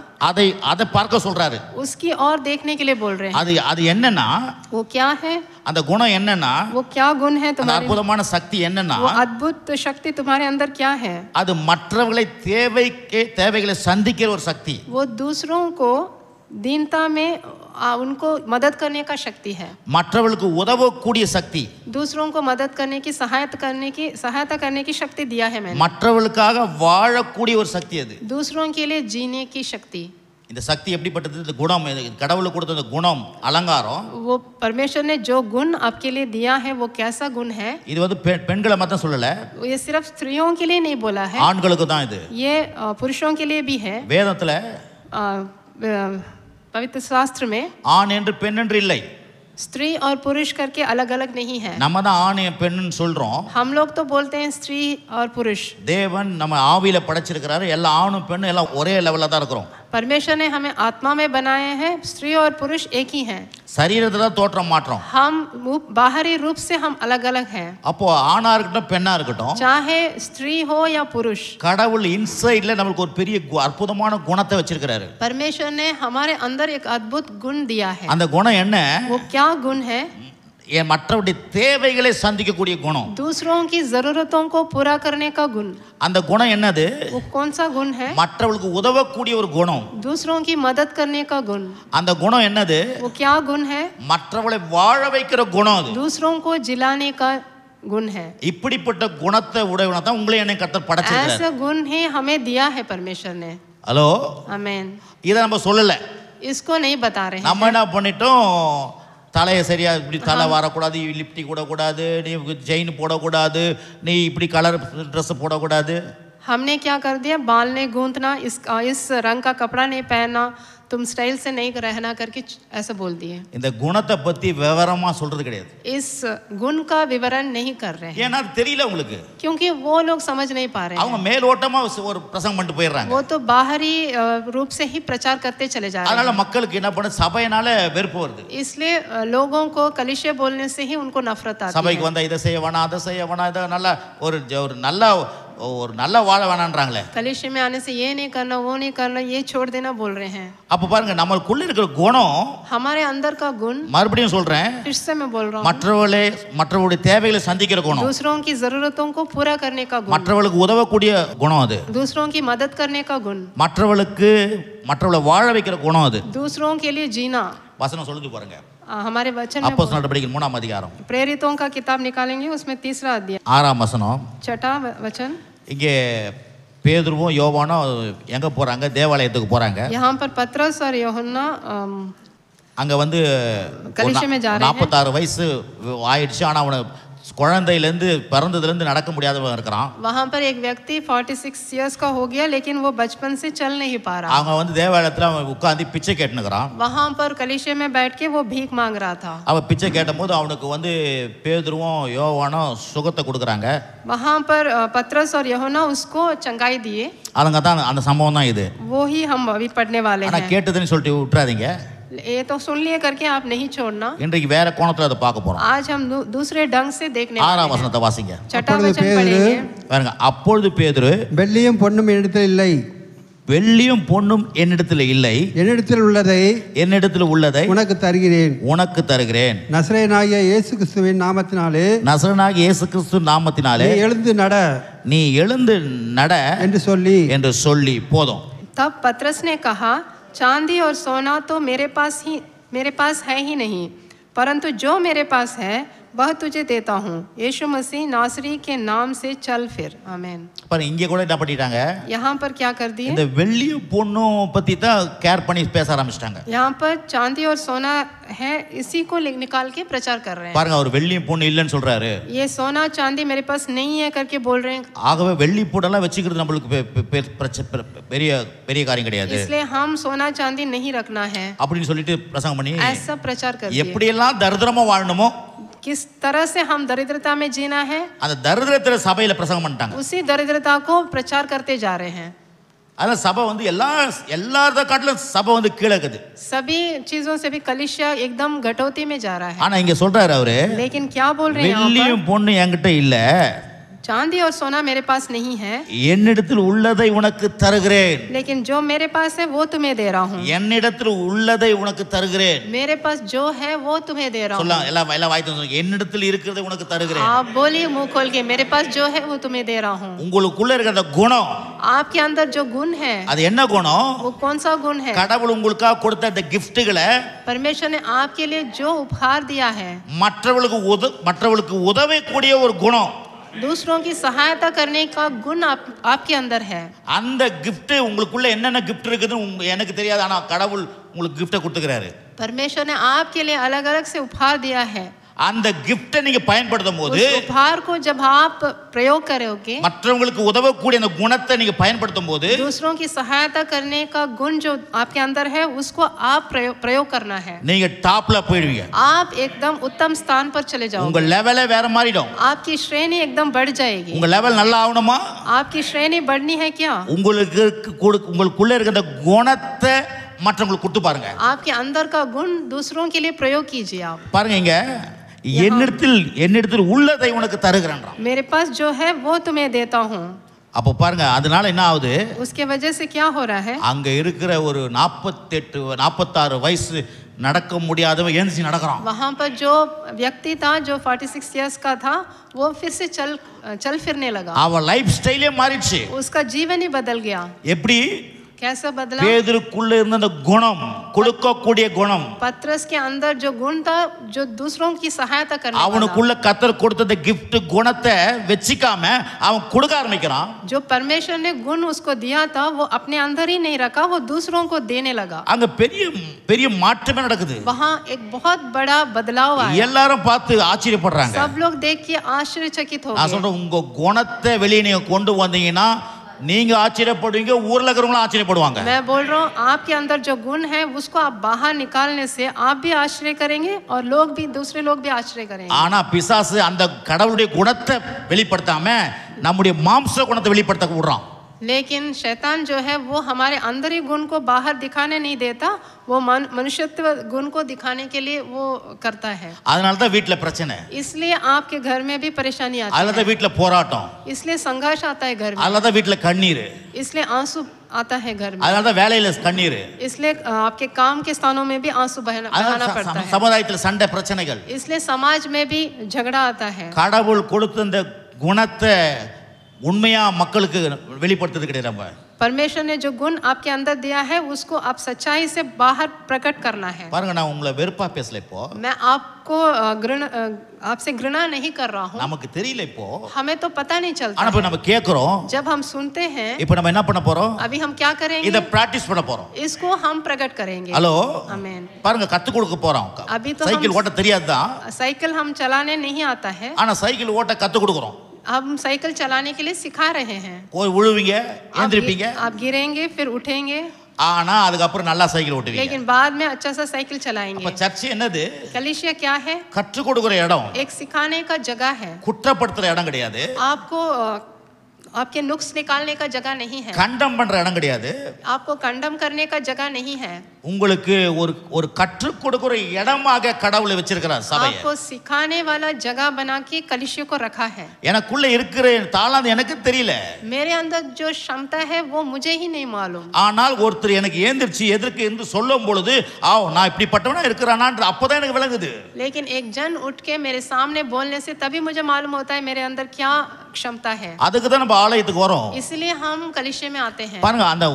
அதை பார்க்க சொல்றாரு. उसकी और देखने के लिए बोल रहे हैं। அது என்னன்னா वो क्या है? அந்த குணம் என்னன்னா वो क्या गुण है அந்த तुम्हारे? அற்புதமான சக்தி என்னன்னா वो अद्भुत शक्ति तुम्हारे अंदर क्या है? அது மற்றவர்களை தேவைகளை சந்திக்கிற ஒரு சக்தி. वो दूसरों को दीनता में उनको मदद करने का शक्ति है। மற்றவர்களுக்கு உதவக்கூடிய சக்தி. दूसरों को मदद करने की सहायता करने की शक्ति दिया है मैंने। மற்றவர்களுக்காக வாழக்கூடிய ஒரு சக்தி அது. दूसरों के लिए जीने की शक्ति। இந்த சக்தி எப்படிப்பட்டது? இந்த குணம் கடவுளுக்கு கொடுத்த அந்த குணம் அலங்காரம். वो परमेश्वर ने जो गुण आपके लिए दिया है वो कैसा गुण है? இது வந்து பெண்களை மட்டும் சொல்லல, ये सिर्फ स्त्रियों के लिए नहीं बोला है, ஆண்களுக்கு தான் இது. ये पुरुषों के लिए भी है। வேதத்துல पवित्र शास्त्र में ஆண் என்று பெண் என்று இல்லை. स्त्री और पुरुष करके अलग अलग नहीं है। நம்ம தான் ஆண் பெண்ணுன்னு சொல்றோம். हम लोग तो बोलते हैं स्त्री और पुरुष। தேவன் நம்ம ஆவியில படைச்சிருக்கிறாரு. எல்லா ஆணும் பெண்ணும் எல்லாம் ஒரே லெவல்ல தான் இருக்கிறோம். परमेश्वर ने हमें आत्मा में बनाए हैं। स्त्री और पुरुष एक ही हैं। சரீரத்துல தோற்றம் மாற்றோம். हम बाहरी रूप से हम अलग अलग हैं। அப்போ ஆணா இருக்கட்டும் பெண்ணா இருக்கட்டும், चाहे स्त्री हो या पुरुष, கடவுள் இன்சைட்ல நமக்கு ஒரு பெரிய அற்புதமான குணத்தை வச்சிருக்கிறாரு. परमेश्वर ने हमारे अंदर एक अद्भुत गुण दिया है। அந்த குணம் என்ன? वो क्या गुण है? மற்றவருடைய தேவைகளை சந்திக்கக்கூடிய குணம். दूसरों की जरूरतों को पूरा करने का गुण। அந்த குணம் என்னது? वो कौन सा गुण है? மற்றவர்களுக்கு உதவக்கூடிய ஒரு குணம். दूसरों की मदद करने का गुण। அந்த குணம் என்னது? वो क्या गुण है? மற்றவர்களை வாழ வைக்கிற குணம் அது. दूसरों को जिलाने का गुण है। இப்படிப்பட்ட குணத்தை உடையவனா தான் உங்களை என்னை கர்த்தர் படைச்சிருக்காரு. ऐसा गुण ही हमें दिया है परमेश्वर ने। ஹலோ, आमेन। இத நம்ம சொல்லல, इसको नहीं बता रहे हैं। நம்ம என்ன பண்ணிட்டோம்? தலையை சரியா இப்படி தலை வரக்கூடாது, லிப்டிக் போடக்கூடாது, நீ செயின் போடக்கூடாது, நீ இப்படி கலர் ட்ரெஸ் போடக்கூடாது. हमने क्या कर दिया? बाल नहीं गूंथना, इस रंग का कपड़ा नहीं पहनना, तुम स्टाइल से नहीं रहना करके ऐसा बोल दिए। இந்த குணத்தை பத்தி விவரமா சொல்றது கிடையாது. इस गुण का विवरण नहीं कर रहे हैं। ஏன்னா அது தெரியல உங்களுக்கு. क्योंकि वो लोग समझ नहीं पा रहे हैं। அவங்க மேலோட்டமா ஒரு பிரசங்கம் பண்ணிட்டு போயிடுறாங்க. वो तो बाहरी रूप से ही प्रचार करते चले जा रहे हैं। அதனால மக்களுக்கு என்ன பண்ண, சபையினால வெறுப்பு வருது. इसलिए लोगों को कलीसिया बोलने से ही उनको नफरत आती है। சபைக்கு வந்தா இதை செய்ய வேணாம், அதை செய்ய வேணாம், இதை நல்ல ஒரு நல்ல வாழ வேணான்றாங்களே. कलीसिया में आने से ये नहीं करना, वो नहीं करना, ये छोड़ देना बोल रहे हैं। அப்ப பாருங்க, நமக்குள்ள இருக்கிற குணம், हमारे अंदर का गुण, மறுபடியும் சொல்றேன், फिर से मैं बोल रहा हूँ, மற்றவருடைய தேவைகளை சந்திக்கிற குணம், दूसरों की जरूरतों को पूरा करने का गुण, மற்றவர்களுக்கு உதவக்கூடிய குணம் அது, दूसरों की मदद करने का गुण, மற்றவர்களை வாழ வைக்கிற குணம் அது, दूसरों के लिए जीना। வசனம் சொல்லுது பாருங்க, हमारे वचन அப்போஸ்தலர் நடவடிக்கைகள் 3ஆம் அதிகாரம், प्रेरितों का किताब निकालेंगे, उसमें 3रा अध्याय 6ஆம் வசனம். 6वां वचन। இங்கே பேதுருவும் யோவானும் எங்க போறாங்க? தேவாலயத்துக்கு போறாங்க. यहाँ पर पतरस और यूहन्ना அங்க வந்து कलीसिया में जा रहे हैं। 46 வயசு ஆயிடுச்சு, ஆனா அவனை குழந்தையிலேருந்து பிறந்ததுலேருந்து நடக்க முடியாதவன் இருக்கிறான். वहाँ पर एक व्यक्ति 46 इयर्स का हो गया, लेकिन वो बचपन से चल नहीं पा रहा। அவங்க வந்து தேவாலயத்தில் அவன் உட்காந்து பிச்சை கேட்டுனுக்கிறான். वहाँ पर कलीसिया में बैठ के वो भीख मांग रहा था। அவன் பிச்சை கேட்டபோது அவனுக்கு வந்து பேதுருவும் யோவானும் சுகத்தை கொடுக்குறாங்க. वहाँ पर पतरस और यूहन्ना उसको चंगाई दिए। அதுங்க தான் அந்த சம்பவம் தான் இது. वो ही हम अभी पढ़ने वाले ஆனா हैं। கேட்டதுன்னு சொல்லிட்டு விட்டுறாதீங்க. ये तो सुन लिए करके आप नहीं छोड़ना। இன்றைக்கு வேற கோணத்துல அதை பார்க்க போறோம். आज हम दूसरे ढंग से देखने वाले 6ஆம் हैं। வசனத்தை வாசிங்க. 6वां वचन पढ़ेंगे। பாருங்க, அப்பொழுது பேதுரு, வெள்ளியும் பொன்னும் என்னிடத்தில் இல்லை, வெள்ளியும் பொன்னும் என்னிடத்தில் இல்லை, என்னிடத்தில் உள்ளதை உனக்கு தருகிறேன். நசரேயனாகிய இயேசு கிறிஸ்துவின் நாமத்தினாலே, நசரேயனாகிய இயேசு கிறிஸ்து நாமத்தினாலே நீ எழுந்து நட என்று சொல்லி போதும். तब पतरस ने कहा, चांदी और सोना तो मेरे पास है ही नहीं, परंतु जो मेरे पास है वह तुझे देता हूँ। यीशु मसीह नासरी के नाम से चल फिर। आमीन। पर இங்கே கூட என்ன பண்ணிட்டாங்க? यहाँ पर क्या कर दिए? இந்த வெள்ளியும் பொன்னும் பத்தி தான் கேர் பண்ணி பேச ஆரம்பிச்சிட்டாங்க. यहाँ पर चांदी और सोना है, इसी को निकाल के प्रचार कर रहे हैं। பாருங்க, அவர் வெள்ளியும் பொண்ணு இல்லைன்னு சொல்றாரு. ये सोना चांदी मेरे पास नहीं है करके बोल रहे हैं। ஆகவே வெள்ளி பொண்ணெல்லாம் வச்சுக்கிறது நம்மளுக்கு பெரிய பெரிய காரியம் கிடையாது. इसलिए हम सोना चांदी नहीं रखना है அப்படின்னு சொல்லிட்டு பிரசங்கம் பண்ணி ऐसा प्रचार कर दिए। எப்படியெல்லாம் தரித்திரமா வாழணுமோ, किस तरह से हम दरिद्रता में जीना है, அந்த தரித்திரத்திர சபையில பிரசங்கம் பண்ணிட்டாங்க. उसी दरिद्रता को प्रचार करते जा रहे हैं. அத சபை வந்து எல்லாரத காட்டிலும் சபை வந்து கீழ இருக்குது. सभी चीजों से भी कलीसिया एकदम घटोती में जा रहा है. ஆனா இங்க சொல்றாரு அவரு, लेकिन क्या बोल रहे हैं यहाँ पर? வெள்ளியும் பொண்ணு என்கிட்ட இல்ல, चांदी और सोना मेरे पास नहीं है, என்னிடத்தில் உள்ளதை உனக்கு தருகிறேன். लेकिन जो मेरे पास है वो तुम्हें दे रहा हूँ. என்னிடத்தில் உள்ளதை உனக்கு தருகிறேன். मेरे पास जो है वो तुम्हें दे रहा हूँ. சொல்லலாம் எல்லாம் வாய் திறந்து என்னிடத்தில் இருக்கிறதை உனக்கு தருகிறேன். आप बोलिए मुंह खोल के, मेरे पास जो है वो तुम्हें दे रहा हूँ. உங்களுக்குள்ள இருக்கிற குணம், आपके अंदर जो गुण है, அது என்ன குணம்? वो कौन सा गुण है? கடவுள் உங்களுக்காக கொடுத்த அந்த கிஃப்ட்களை परमेश्वर ने आपके लिए जो उपहार दिया है, மற்றவர்களுக்கு உதவக்கூடிய ஒரு குணம், दूसरों की सहायता करने का गुण आपके अंदर है. அந்த gift உங்களுக்குள்ள என்னென்ன gift இருக்குதுன்னு எனக்கு தெரியாது, ஆனா கடவுள் உங்களுக்கு gift கொடுத்துக்கிறாரு. परमेश्वर ने आपके लिए अलग अलग से उपहार दिया है. அந்த gift நீங்க பயன்படுத்தும் போது, उस उपहार को जब आप प्रयोग करोगे, மற்றவங்களுக்கு உதவக்கூடிய அந்த குணத்தை நீங்க பயன்படுத்தும் போது, दूसरों की सहायता करने का गुण जो आपके अंदर है उसको आप प्रयोग करना है, நீங்க டாப்ல போயிடுவீங்க. आप एकदम उत्तम स्थान पर चले जाओगे. உங்க லெவலே வேற மாறிடும். आपकी श्रेणी एकदम बढ़ जाएगी. உங்க லெவல் நல்லா ஆகணுமா? आपकी श्रेणी बढ़नी है क्या? உங்களுக்குள்ள இருக்கிற குணத்தை மற்றவங்களுக்கு கொடுத்து பாருங்க. आपके अंदर का गुण दूसरों के लिए प्रयोग कीजिए. आप பாருங்க, இங்க என்னிடத்தில் உள்ளதை உனக்கு தருகிறேன்றான். मेरे पास जो है वो तुम्हें देता हूँ. அப்ப பாருங்க, அதனால என்ன ஆகுது? उसके वजह से क्या हो रहा है? அங்க இருக்கிற ஒரு 46 வயசு நடக்க முடியாதவன் ஏஞ்சி நடக்கறான். वहां पर जो व्यक्ति था जो 46 इयर्स का था, वो फिर से चल फिरने लगा. அவன் லைஃப் ஸ்டைலே மாறிடுச்சு. उसका जीवन ही बदल गया. எப்படி? कैसा बदला? பேதுருக்குள்ள இருந்த அந்த குணம், கொடுக்கக்கூடிய குணம், पत्रस के अंदर जो गुण था, जो दूसरों की सहायता करने वाला, அவனுக்குள்ள கர்த்தர் கொடுத்த gift குணத்தை வெச்சிக்காம அவன் கொடுக்க ஆரம்பிக்கிறான். जो परमेश्वर ने गुण उसको दिया था वो अपने अंदर ही नहीं रखा, वो दूसरों को देने लगा. அங்க பெரிய மாற்றமே நடக்குது. वहां एक बहुत बड़ा बदलाव आया. எல்லாரும் பார்த்து ஆச்சரியப்படுறாங்க. सब लोग देख के आश्चर्यचकित हो நான் गए. சொல்றேன், உங்க குணத்தை வெளியே நீங்க கொண்டு வந்தீங்கன்னா நீங்க ஆச்சரியப்படுவீங்க, ஊர்ல இருக்கிறவங்களும் ஆச்சரியப்படுவாங்க. मैं बोल रहा हूँ, आपके अंदर जो गुण है उसको आप बाहर निकालने से आप भी आश्चर्य करेंगे और दूसरे लोग भी आश्चर्य करेंगे. ஆனா பிசாசு அந்த கடவுளுடைய குணத்தை வெளிப்படுத்தாம நம்முடைய மாம்ச குணத்தை வெளிப்படுத்த விடுறான். लेकिन शैतान जो है वो हमारे अंदर ही गुण को बाहर दिखाने नहीं देता, वो मनुष्यत्व गुण को दिखाने के लिए वो करता है. அதனால தான் வீட்ல பிரச்சனை, इसलिए आपके घर में भी परेशानी आती அதனால தான் வீட்ல போராட்டம், है, इसलिए संघर्ष आता है घर में, அதனால தான் வீட்ல கண்ணீர், इसलिए आंसू आता है घर में, அதனால தான் வேலையில கண்ணீர், इसलिए आपके काम के स्थानों में भी आंसू बहाना पड़ता है, சமுதாயத்துல சண்டை பிரச்சனைகள், इसलिए समाज में भी झगड़ा आता है. கடவுள் கொடுத்த இந்த குணத்தை உண்மையா மக்களுக்கு வெளிப்படுத்துறது கிடையாது. நம்ம परमेश्वर ने जो गुण आपके अंदर दिया है उसको आप सच्चाई से बाहर प्रकट करना है. பாருங்க, நான் உங்களை வெறுப்பா பேசல, இப்போ मैं आपको आपसे घृणा नहीं कर रहा हूँ. நமக்கு தெரியல, இப்போ हमें तो पता नहीं चलता. ஆனா இப்ப நம்ம கேக்குறோம், जब हम सुनते हैं, இப்போ நம்ம என்ன பண்ண போறோம்? अभी हम क्या करेंगे? இத பிராக்டீஸ் பண்ண போறோம். इसको हम प्रकट करेंगे. ஹலோ, आमीन. பாருங்க, கத்து கொடுக்க போறோம். अभी तो சைக்கிள் ஓட்ட தெரியாதுதான், साइकिल हम चलाने नहीं आता है, ஆனா சைக்கிள் ஓட்ட கத்து கொடுக்குறோம். हम साइकिल चलाने के लिए सिखा रहे हैं. போய் விழுவீங்க, எழுந்திருப்பீங்க, आप गिरेंगे फिर उठेंगे, ஆனா அதுக்கப்புறம் நல்லா சைக்கிள் ஓட்டுவீங்க. लेकिन बाद में अच्छा सा साइकिल चलाएंगे. அப்ப சர்ச் என்னது? कलीसिया क्या है? கற்றுக் கொடுக்கிற இடம், एक सिखाने का जगह है. குற்றப்படுத்துற இடம் கிடையாது, आपको आपके नुक्स निकालने का जगह नहीं है, கண்டம் பண்ற இடம் கிடையாது, आपको कंडम करने का जगह नहीं है. உங்களுக்கு ஒரு கற்றுக் கொடுக்கிற இடமாக கடவுளை வச்சிருக்கிறார் சபையை. आपको सिखाने वाला जगह बना के कलीसिया को रखा है. எனக்குள்ள இருக்கிற தாளந்து எனக்கு தெரியல, मेरे अंदर जो क्षमता है वो मुझे ही नहीं मालूम. ஆனால் ஒருத்தர் எனக்கு ஏந்திருச்சு எதற்கு என்று சொல்லும் பொழுது நான் இப்படிப்பட்டவனா இருக்கிறானான்ற அப்பதான் எனக்கு விளங்குது. लेकिन एक जन उठ के मेरे सामने बोलने से तभी मुझे मालूम होता है मेरे अंदर क्या क्षमता है. அதுக்கு தான் நம்ம ஆலயத்துக்கு வரோம். इसलिए हम कलीसिया में आते हैं. பாருங்க, அந்த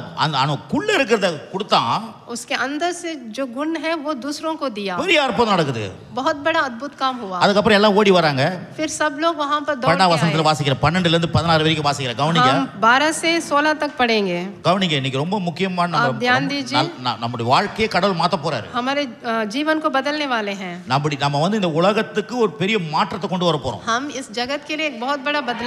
இருக்கிறத கொடுத்தான், उसके अंदर से जो गुण है वो दूसरों को दिया. பெரிய அற்புதம் நடக்குது. बहुत बड़ा अद्भुत काम हुआ. அதுக்கப்புறம் எல்லாம் ஓடி வராங்க. फिर सब लोग वहां पर दौड़ के आए. வசனத்துல வாசிக்கிற 12 ல இருந்து 16 வரைக்கும் வாசிக்கிற கவனிங்க. हम 12 से 16 तक पढ़ेंगे. கவனிங்க, இன்னைக்கு ரொம்ப முக்கியமான நம்முடைய வாழ்க்கையை கடவுள் மாத்த போறாரு. हमारे जीवन को बदलने वाले हैं. நம்ம வந்து இந்த உலகத்துக்கு ஒரு பெரிய மாற்றத்தை கொண்டு வர போறோம். हम इस जगत के लिए एक बहुत बड़ा बदलाव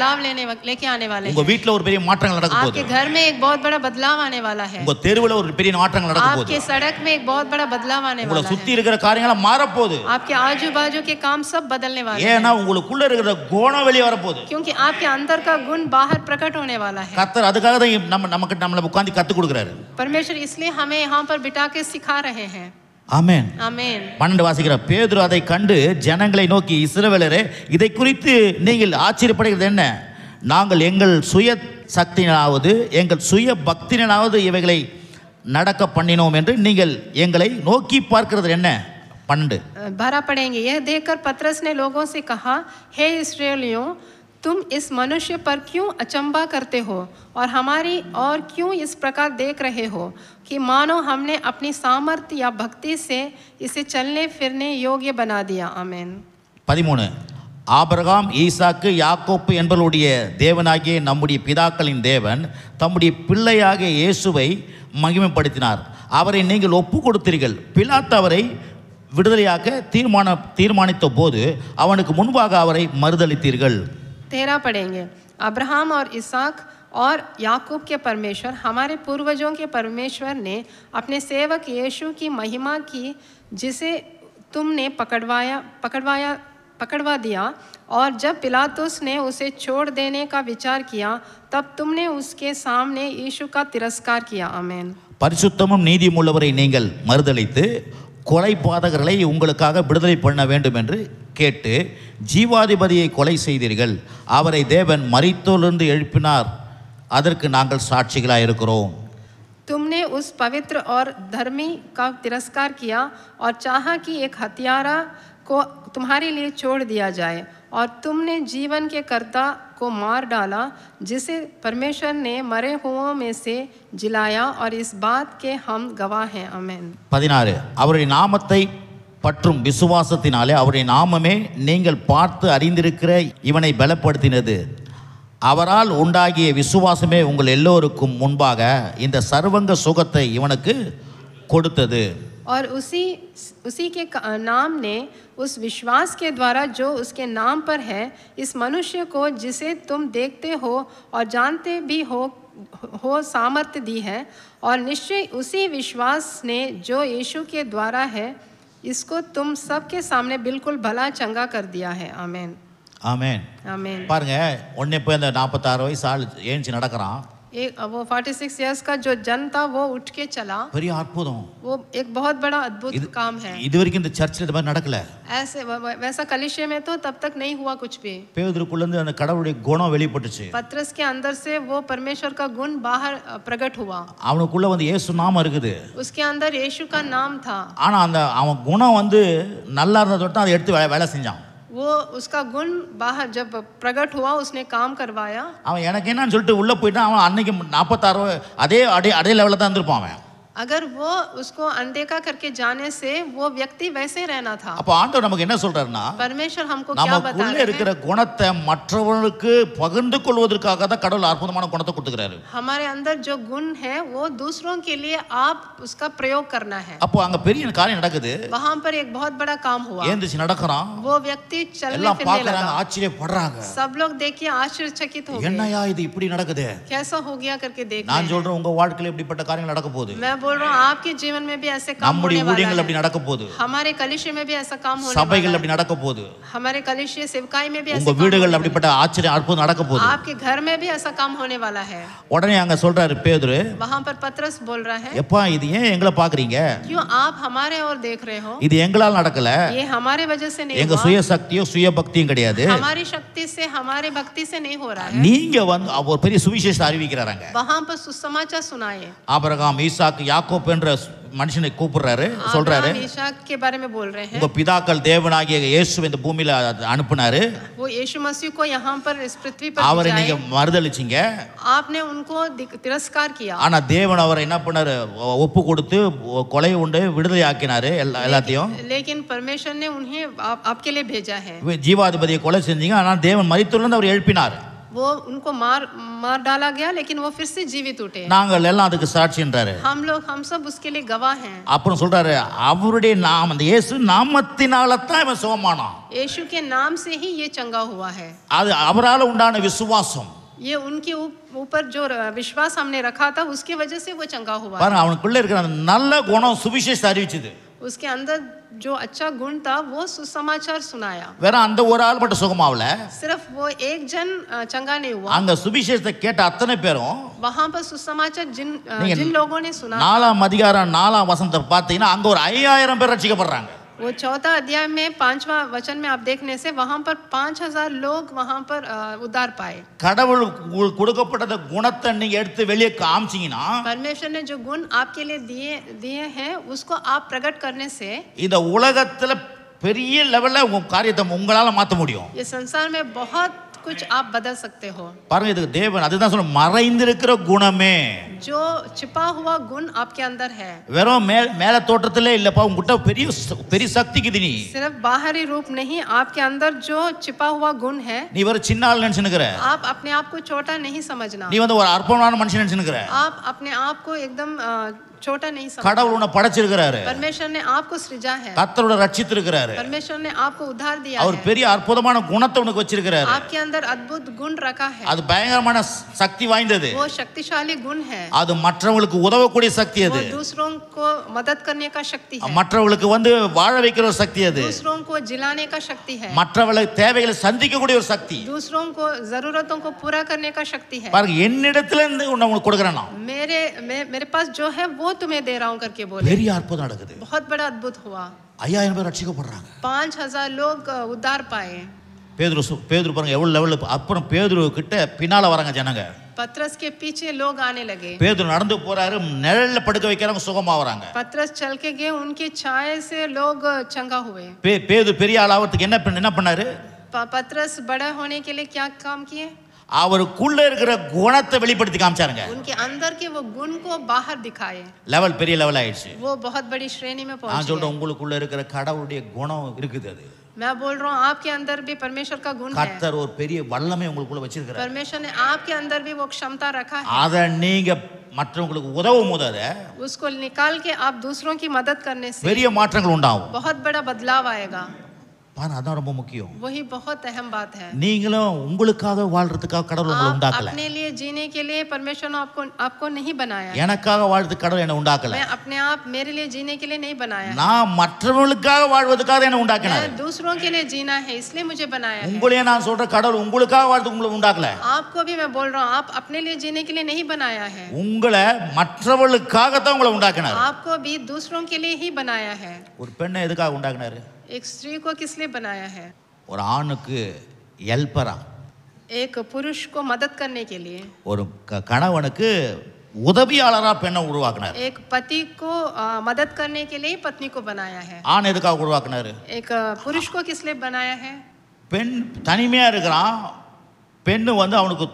लेके आने वाले हैं. உங்க வீட்ல ஒரு பெரிய மாற்றங்கள் நடக்க போகுது. आपके घर में एक बहुत बड़ा बदलाव आने वाला है. உங்க தெருவுல ஒரு பெரிய மாற்றங்கள் நடக்க போகுது. आपके सड़क में एक बहुत बड़ा बदलाव आने உங்களை वाला சுத்தி है। இருக்கிற காரியங்கள மாற போகுது. आपके आजू बाजू के काम सब बदलने वाले हैं, ஏன்னா உங்களுக்குள்ள இருக்கிற குணம் வெளிய வர போகுது. क्योंकि आपके अंदर का गुण बाहर प्रकट होने वाला है। கர்த்தர் அதுக்காக தான் நம்மள உட்கார்ந்து கத்து கொடுக்கிறாரு. परमेश्वर इसलिए हमें यहाँ पर बिठा के सिखा रहे हैं। ஆமென். आमीन। 12 வாசிக்கிற பேதுரு அதை கண்டு ஜனங்களை நோக்கி, இஸ்ரவேலரே, இதை குறித்து நீங்கள் ஆச்சரியப்படுகிறது என்ன? நாங்கள் எங்கள் சுய சக்தியினாவது எங்கள் சுய பக்தியினாவது இவைகளை நடக்க பண்ணினோம் என்று நீங்கள் எங்களை நோக்கி பார்க்கிறது என்ன? 12 भरा पड़ेंगे। यह देखकर पतरस ने लोगों से कहा, हे इस्राएलियों, तुम इस मनुष्य पर क्यों अचंभा करते हो और हमारी और क्यों इस प्रकार देख रहे हो कि मानो हमने अपनी सामर्थ्य या भक्ति से इसे चलने फिरने योग्य बना दिया। आमीन। 13 ஆபிரகாம், ஈசாக்கு, யாக்கோப்பு என்பவருடைய தேவனாகிய நம்முடைய பிதாக்களின் தேவன் தம்முடைய பிள்ளையாகிய இயேசுவை மகிமைப்படுத்தினார். அவரை நீங்கள் ஒப்பு கொடுத்தீர்கள். பிலாத்து அவரை விடுதலையாக்க தீர்மானித்த போது அவனுக்கு முன்பாக அவரை மறுதலித்தீர்கள். 13 पढ़ेंगे। अब्राहम और इसहाक और याकूब के परमेश्वर, हमारे पूर्वजों के परमेश्वर ने अपने सेवक यीशु की महिमा की, जिसे तुमने पकड़वा दिया, और जब पिलातुस ने उसे छोड़ देने का विचार किया, तब तुमने उसके सामने यीशु का तिरस्कार किया। आमीन। பரிசுத்தமும் நீதியும் உள்ளவரை நீங்கள் மறுதலித்து கொலை பாதகர்களை உங்களுக்காக விடுதலை பண்ண வேண்டும் என்று கேட்டு ஜீவாதிபதியை கொலை செய்தீர்கள். அவரை தேவன் மரித்தோரிலிருந்து எழுப்பினார். அதற்கு நாங்கள் சாட்சிகளாக இருக்கிறோம். तुमने उस पवित्र और धर्मी का तिरस्कार किया और चाहा कि एक हत्यारा को तुम्हारे लिए छोड़ दिया जाए, और तुमने जीवन के कर्ता को मार डाला, जिसे परमेश्वर ने मरे हुओं में से जिलाया, और इस बात के हम गवाह हैं। आमीन। 14 அவருடைய நாமத்தை பற்றும் விசுவாசத்தினாலே அவருடைய நாமமே நீங்கள் பார்த்து அறிந்திருக்கிற இவனை பலப்படுத்தினது. அவரால் உண்டாகிய விசுவாசமே உங்கள் எல்லோருக்கும் முன்பாக இந்த சர்வங்க சுகத்தை இவனுக்கு கொடுத்தது. और उसी के नाम ने उस विश्वास के द्वारा जो उसके नाम पर है, इस मनुष्य को जिसे तुम देखते हो और जानते भी हो सामर्थ्य दी है, और निश्चय उसी विश्वास ने जो यीशु के द्वारा है, इसको तुम सबके सामने बिल्कुल भला चंगा कर दिया है। आमीन। ஆமென். आमीन। பாருங்க, உடனே போய் அந்த 46 வயசு ஆள் ஏஞ்சி நடக்கிறான். वो 46 इयर्स का जो जन था वो उठ के चला। பெரிய அற்புதம். वो एक बहुत बड़ा अद्भुत काम है। இதுவரைக்கும் இந்த சர்ச்சில் இது மாதிரி நடக்கல. ऐसे वैसा कलीसिया में तो तब तक नहीं हुआ कुछ भी। பேதுருக்குள்ள இருந்து அந்த கடவுளுடைய குணம் வெளிப்பட்டுச்சு. पतरस के अंदर से वो परमेश्वर का गुण बाहर प्रकट हुआ। அவனுக்குள்ள வந்து இயேசு நாமம் இருக்குது. उसके अंदर यीशु का नाम था। ஆனா அந்த அவன் குணம் வந்து நல்லா இருந்தத தொட்டு அதை எடுத்து வேலை செஞ்சான். वो उसका गुण बाहर जब प्रकट हुआ, उसने काम करवाया। அவன் எனக்கு என்னன்னு சொல்லிட்டு உள்ள போயிட்டான். அவன் அன்னைக்கு 46 அதே லெவல்ல தான் இருந்திருப்பான் அவன். अगर वो उसको अनदेखा करके जाने से वो व्यक्ति वैसे रहना था। அப்ப ஆண்டவர் நமக்கு என்ன சொல்றாருன்னா, परमेश्वर हमको क्या बता நமக்குள்ள रहे हैं? இருக்கிற குணத்தை மற்றவர்களுக்கு பகிர்ந்து கொள்வதற்காக தான் கடவுள் அற்புதமான குணத்தை கொடுத்துக்கிறாரு. हमारे अंदर जो गुण है वो दूसरों के लिए आप उसका प्रयोग करना है। அப்போ அங்க பெரிய காரியம் நடக்குது. वहां पर एक बहुत बड़ा काम हुआ। ஏந்திச்சு நடக்கறான். वो व्यक्ति चलने எல்லாம் फिरने பார்க்கறாங்க, लगा। ஆச்சரியப்படுறாங்க. सब लोग देख के आश्चर्यचकित हो गए। என்னையா இது இப்படி நடக்குது? कैसा हो गया करके देख रहे நான் हैं। சொல்றேன், உங்க வாழ்க்கையில இப்படிப்பட்ட காரியங்கள் நடக்க போகுது. मैं बोल रहा हूँ आपके जीवन में भी ऐसे काम நம்முடைய होने ஊழியங்கள் वाला அப்படி है। நடக்க போகுது. हमारे कलीसिया में भी ऐसा काम होने சபைகள் वाला அப்படி है। நடக்க போகுது. हमारे कलीसिया सेवकाई में भी ऐसा உங்க काम வீடுகள் होने அப்படிப்பட்ட ஆச்சரிய அற்புதம் நடக்க वाला போகுது. है। आपके घर में भी ऐसा काम होने वाला है। உடனே அங்க சொல்றாரு பேதுரு, वहां पर पतरस बोल रहा है, எப்பா இது ஏன் எங்களை பாக்குறீங்க? क्यों आप हमारे ओर देख रहे हो? இது எங்களால் நடக்கல. ये हमारे वजह से नहीं எங்க हुआ। சுய சக்தியோ சுய பக்தியும் கிடையாது. हमारी शक्ति से, हमारी भक्ति से नहीं हो रहा है। நீங்க வந்து ஒரு பெரிய சுவிசேஷத்தை அறிவிக்கிறாங்க. वहां पर सुसमाचार सुनाए। ஆபிரகாம், ஈசாக்கு, யாக்கோப் என்ற மனுஷனை கூப்பிடுறாரு, சொல்றாரு, अब्राहम, ईसाक के बारे में बोल रहे हैं। உங்க பிதாக்கள் தேவனாகிய இயேசு இந்த பூமியில அனுப்புனாரு. वो यीशु मसीह को यहाँ पर इस पृथ्वी पर அவரை நீங்க भेजा है। மறுதலிச்சீங்க. आपने उनको तिरस्कार किया। ஆனா தேவன் அவரை என்ன பண்ணாரு? ஒப்பு கொடுத்து கொலை உண்டு விடுதலை ஆக்கினாரு எல்லாத்தையும். लेकिन परमेश्वर ने उन्हें आपके लिए भेजा है। ஜீவாதிபதியை கொலை செஞ்சீங்க, ஆனா தேவன் மரித்தோரிலிருந்து அவர் எழுப்பினார். वो उनको मार डाला गया, लेकिन वो फिर से जीवित उठे। நாங்கள் எல்லாம் அதுக்கு சாட்சின்றாரு. हम सब उसके लिए गवाह हैं। அப்புறம் சொல்றாரு, அவருடைய நாமம், அந்த இயேசு நாமத்தினால தான் இவன் சுகமானான். यीशु के नाम से ही ये चंगा हुआ है। அது அவரால் உண்டான விசுவாசம். ये उनके ऊपर जो विश्वास हमने रखा था उसकी वजह से वो चंगा हुआ। பாருங்க அவனுக்குள்ள இருக்கிற அந்த நல்ல குணம் சுவிசேஷத்தை அறிவிச்சது. उसके अंदर जो अच्छा गुण था वो सुसमाचार सुनाया। வேற அந்த ஒரு ஆள் மட்டும் சுகமாவல, सिर्फ वो एक जन चंगा नहीं हुआ, அங்க சுவிசேஷத்தை கேட்ட அத்தனை பேரும் वहां पर सुसमाचार जिन लोगों ने सुना। 4 அதிகாரம் 4 வசனத்தை பார்த்தீங்கன்னா அங்க ஒரு 5000 பேர் ரட்சிக்கப்படுறாங்க. वो 4 अध्याय में 5वां वचन में आप देखने से वहां पर 5000 लोग वहां पर उद्धार पाए। கடவுள் கொடுக்கப்பட்ட குணத்தை நீங்க எடுத்து வெளியே காமிச்சீங்கன்னா, परमेश्वर ने जो गुण आपके लिए दिए हैं उसको आप प्रकट करने से இந்த உலகத்துல பெரிய லெவல்ல உங்க காரியத்தை உங்களால மாத்த முடியும். ये संसार में बहुत कुछ आप बदल सकते हो। பாருங்க இது தேவன் அதுதான் சொல்ற மறைந்திருக்கிற குணமே, जो छिपा हुआ गुण आपके अंदर है। வெறும் மேல தோற்றத்திலே இல்லப்பா, உங்ககிட்ட பெரிய சக்திக்குது. நீ सिर्फ बाहरी रूप नहीं, आपके अंदर जो छिपा हुआ गुण है। நீ ஒரு சின்ன ஆள் நினைச்சுக்கிற, आप अपने आप को छोटा नहीं समझना। நீ வந்து ஒரு அற்பமான மனுஷன் நினைச்சுக்கிற, आप अपने आप को एकदम छोटा नहीं समझना। கடவுள் உன்னை படைச்சிருக்கிறாரு, परमेश्वर ने आपको सृजा है, கர்த்தரோட ரட்சித்திருக்கிறாரு, परमेश्वर ने आपको उद्धार दिया அவர் है, பெரிய அற்புதமான குணத்தை உனக்கு வச்சிருக்கிறாரு. आपके अंदर अद्भुत गुण रखा है, அது பயங்கரமான சக்தி வாய்ந்தது, वो शक्तिशाली गुण है, அது மற்றவங்களுக்கு உதவக்கூடிய சக்தி, அது वो दूसरों को मदद करने का शक्ति है, மற்றவங்களுக்கு வந்து வாழ வைக்கிற ஒரு சக்தி, அது दूसरों को जिलाने का शक्ति है, மற்றவர்களுக்கு தேவைகளை சந்திக்கக்கூடிய ஒரு சக்தி, दूसरों को जरूरतों को पूरा करने का शक्ति है। பாருங்க என்னிடத்துல இருந்து உனக்கு கொடுக்கறேன் நான், मेरे पास जो है वो तुम्हें दे रहा हूं करके बोले। பெரிய அற்புதம் நடக்குது. बहुत बड़ा अद्भुत हुआ, 5000 பேர் ரட்சிக்கப்படுறாங்க. 5000 लोग उद्धार पाए। பேதுரு பாருங்க எவ்வளவு லெவல். அப்புறம் பேதுரு கிட்ட பின்னால வராங்க ஜனங்க, पतरस के पीछे लोग आने लगे। பேதுரு நடந்து போறாரு, நிழல்ல படுக்க வைக்கறவங்க சுகமா வராங்க. पतरस चल के गए, उनके छाए से लोग चंगा हुए। பேதுரு பெரிய ஆளாவதுக்கு என்ன பண்ணாரு? पतरस बड़ा होने के लिए क्या काम किए? அவருக்குள்ள இருக்கிற குணத்தை வெளிப்படுத்தி காமிச்சாருங்க. उनके अंदर के वो गुण को बाहर दिखाए। லெவல் பெரிய லெவல் ஆயிடுச்சு. वो बहुत बड़ी श्रेणी में पहुंच गए। நான் சொல்றேன் உங்களுக்குள்ள இருக்கிற கடவுளுடைய குணம் இருக்குது. அது मैं बोल रहा हूँ आपके अंदर भी परमेश्वर का गुण है। கர்த்தர் ஒரு பெரிய வல்லமை உங்களுக்குள்ள வச்சிருக்காரு. परमेश्वर ने आपके अंदर भी वो क्षमता रखा है। அத நீங்க மற்றவங்களுக்கு உதவும் போது उसको निकाल के आप दूसरों की मदद करने से பெரிய மாற்றங்கள் உண்டாகும். बहुत बड़ा बदलाव आएगा। அதான் ரொம்ப முக்கியம். वही बहुत अहम बात है। நீங்களும் உங்களுக்காக வாழ்றதுக்காக கடவுள் உங்களை உண்டாக்கல. अपने लिए जीने के लिए परमेश्वर ने आपको नहीं बनाया। எனக்காக வாழ்றதுக்கு கடவுள் என்ன உண்டாக்கல. मैं अपने आप मेरे लिए जीने के लिए नहीं बनाया। நான் மற்றவங்களுக்காக வாழ்வதற்காக என்ன உண்டாக்கினார். मैं दूसरों के लिए जीना है इसलिए मुझे बनाया है। உங்களையே நான் சொல்ற கடவுள் உங்களுக்காக வாழ்றதுக்கு உங்களை உண்டாக்கல. आपको भी मैं बोल रहा हूँ आप अपने लिए जीने के लिए नहीं बनाया है। உங்களை மற்றவங்களுக்காக தான் உங்களை உண்டாக்கினார். आपको भी दूसरों के लिए ही बनाया है। ஒரு பெண்ணை எதுக்காக உண்டாக்கினார்? एक स्त्री को किस लिए बनाया है? ஒரு ஆணுக்கு ஹெல்ப்பரா, एक पुरुष को मदद करने के लिए, ஒரு கணவனுக்கு உதவியாளரா பெண்ணை உருவாக்கினார். एक पति को मदद करने के लिए पत्नी को बनाया है। ஆண் எதுக்காக உருவாக்கினார்? एक पुरुष को किस लिए बनाया है? பெண் தனிமையா இருக்கிறான், பெண்ணு வந்து அவனுக்கு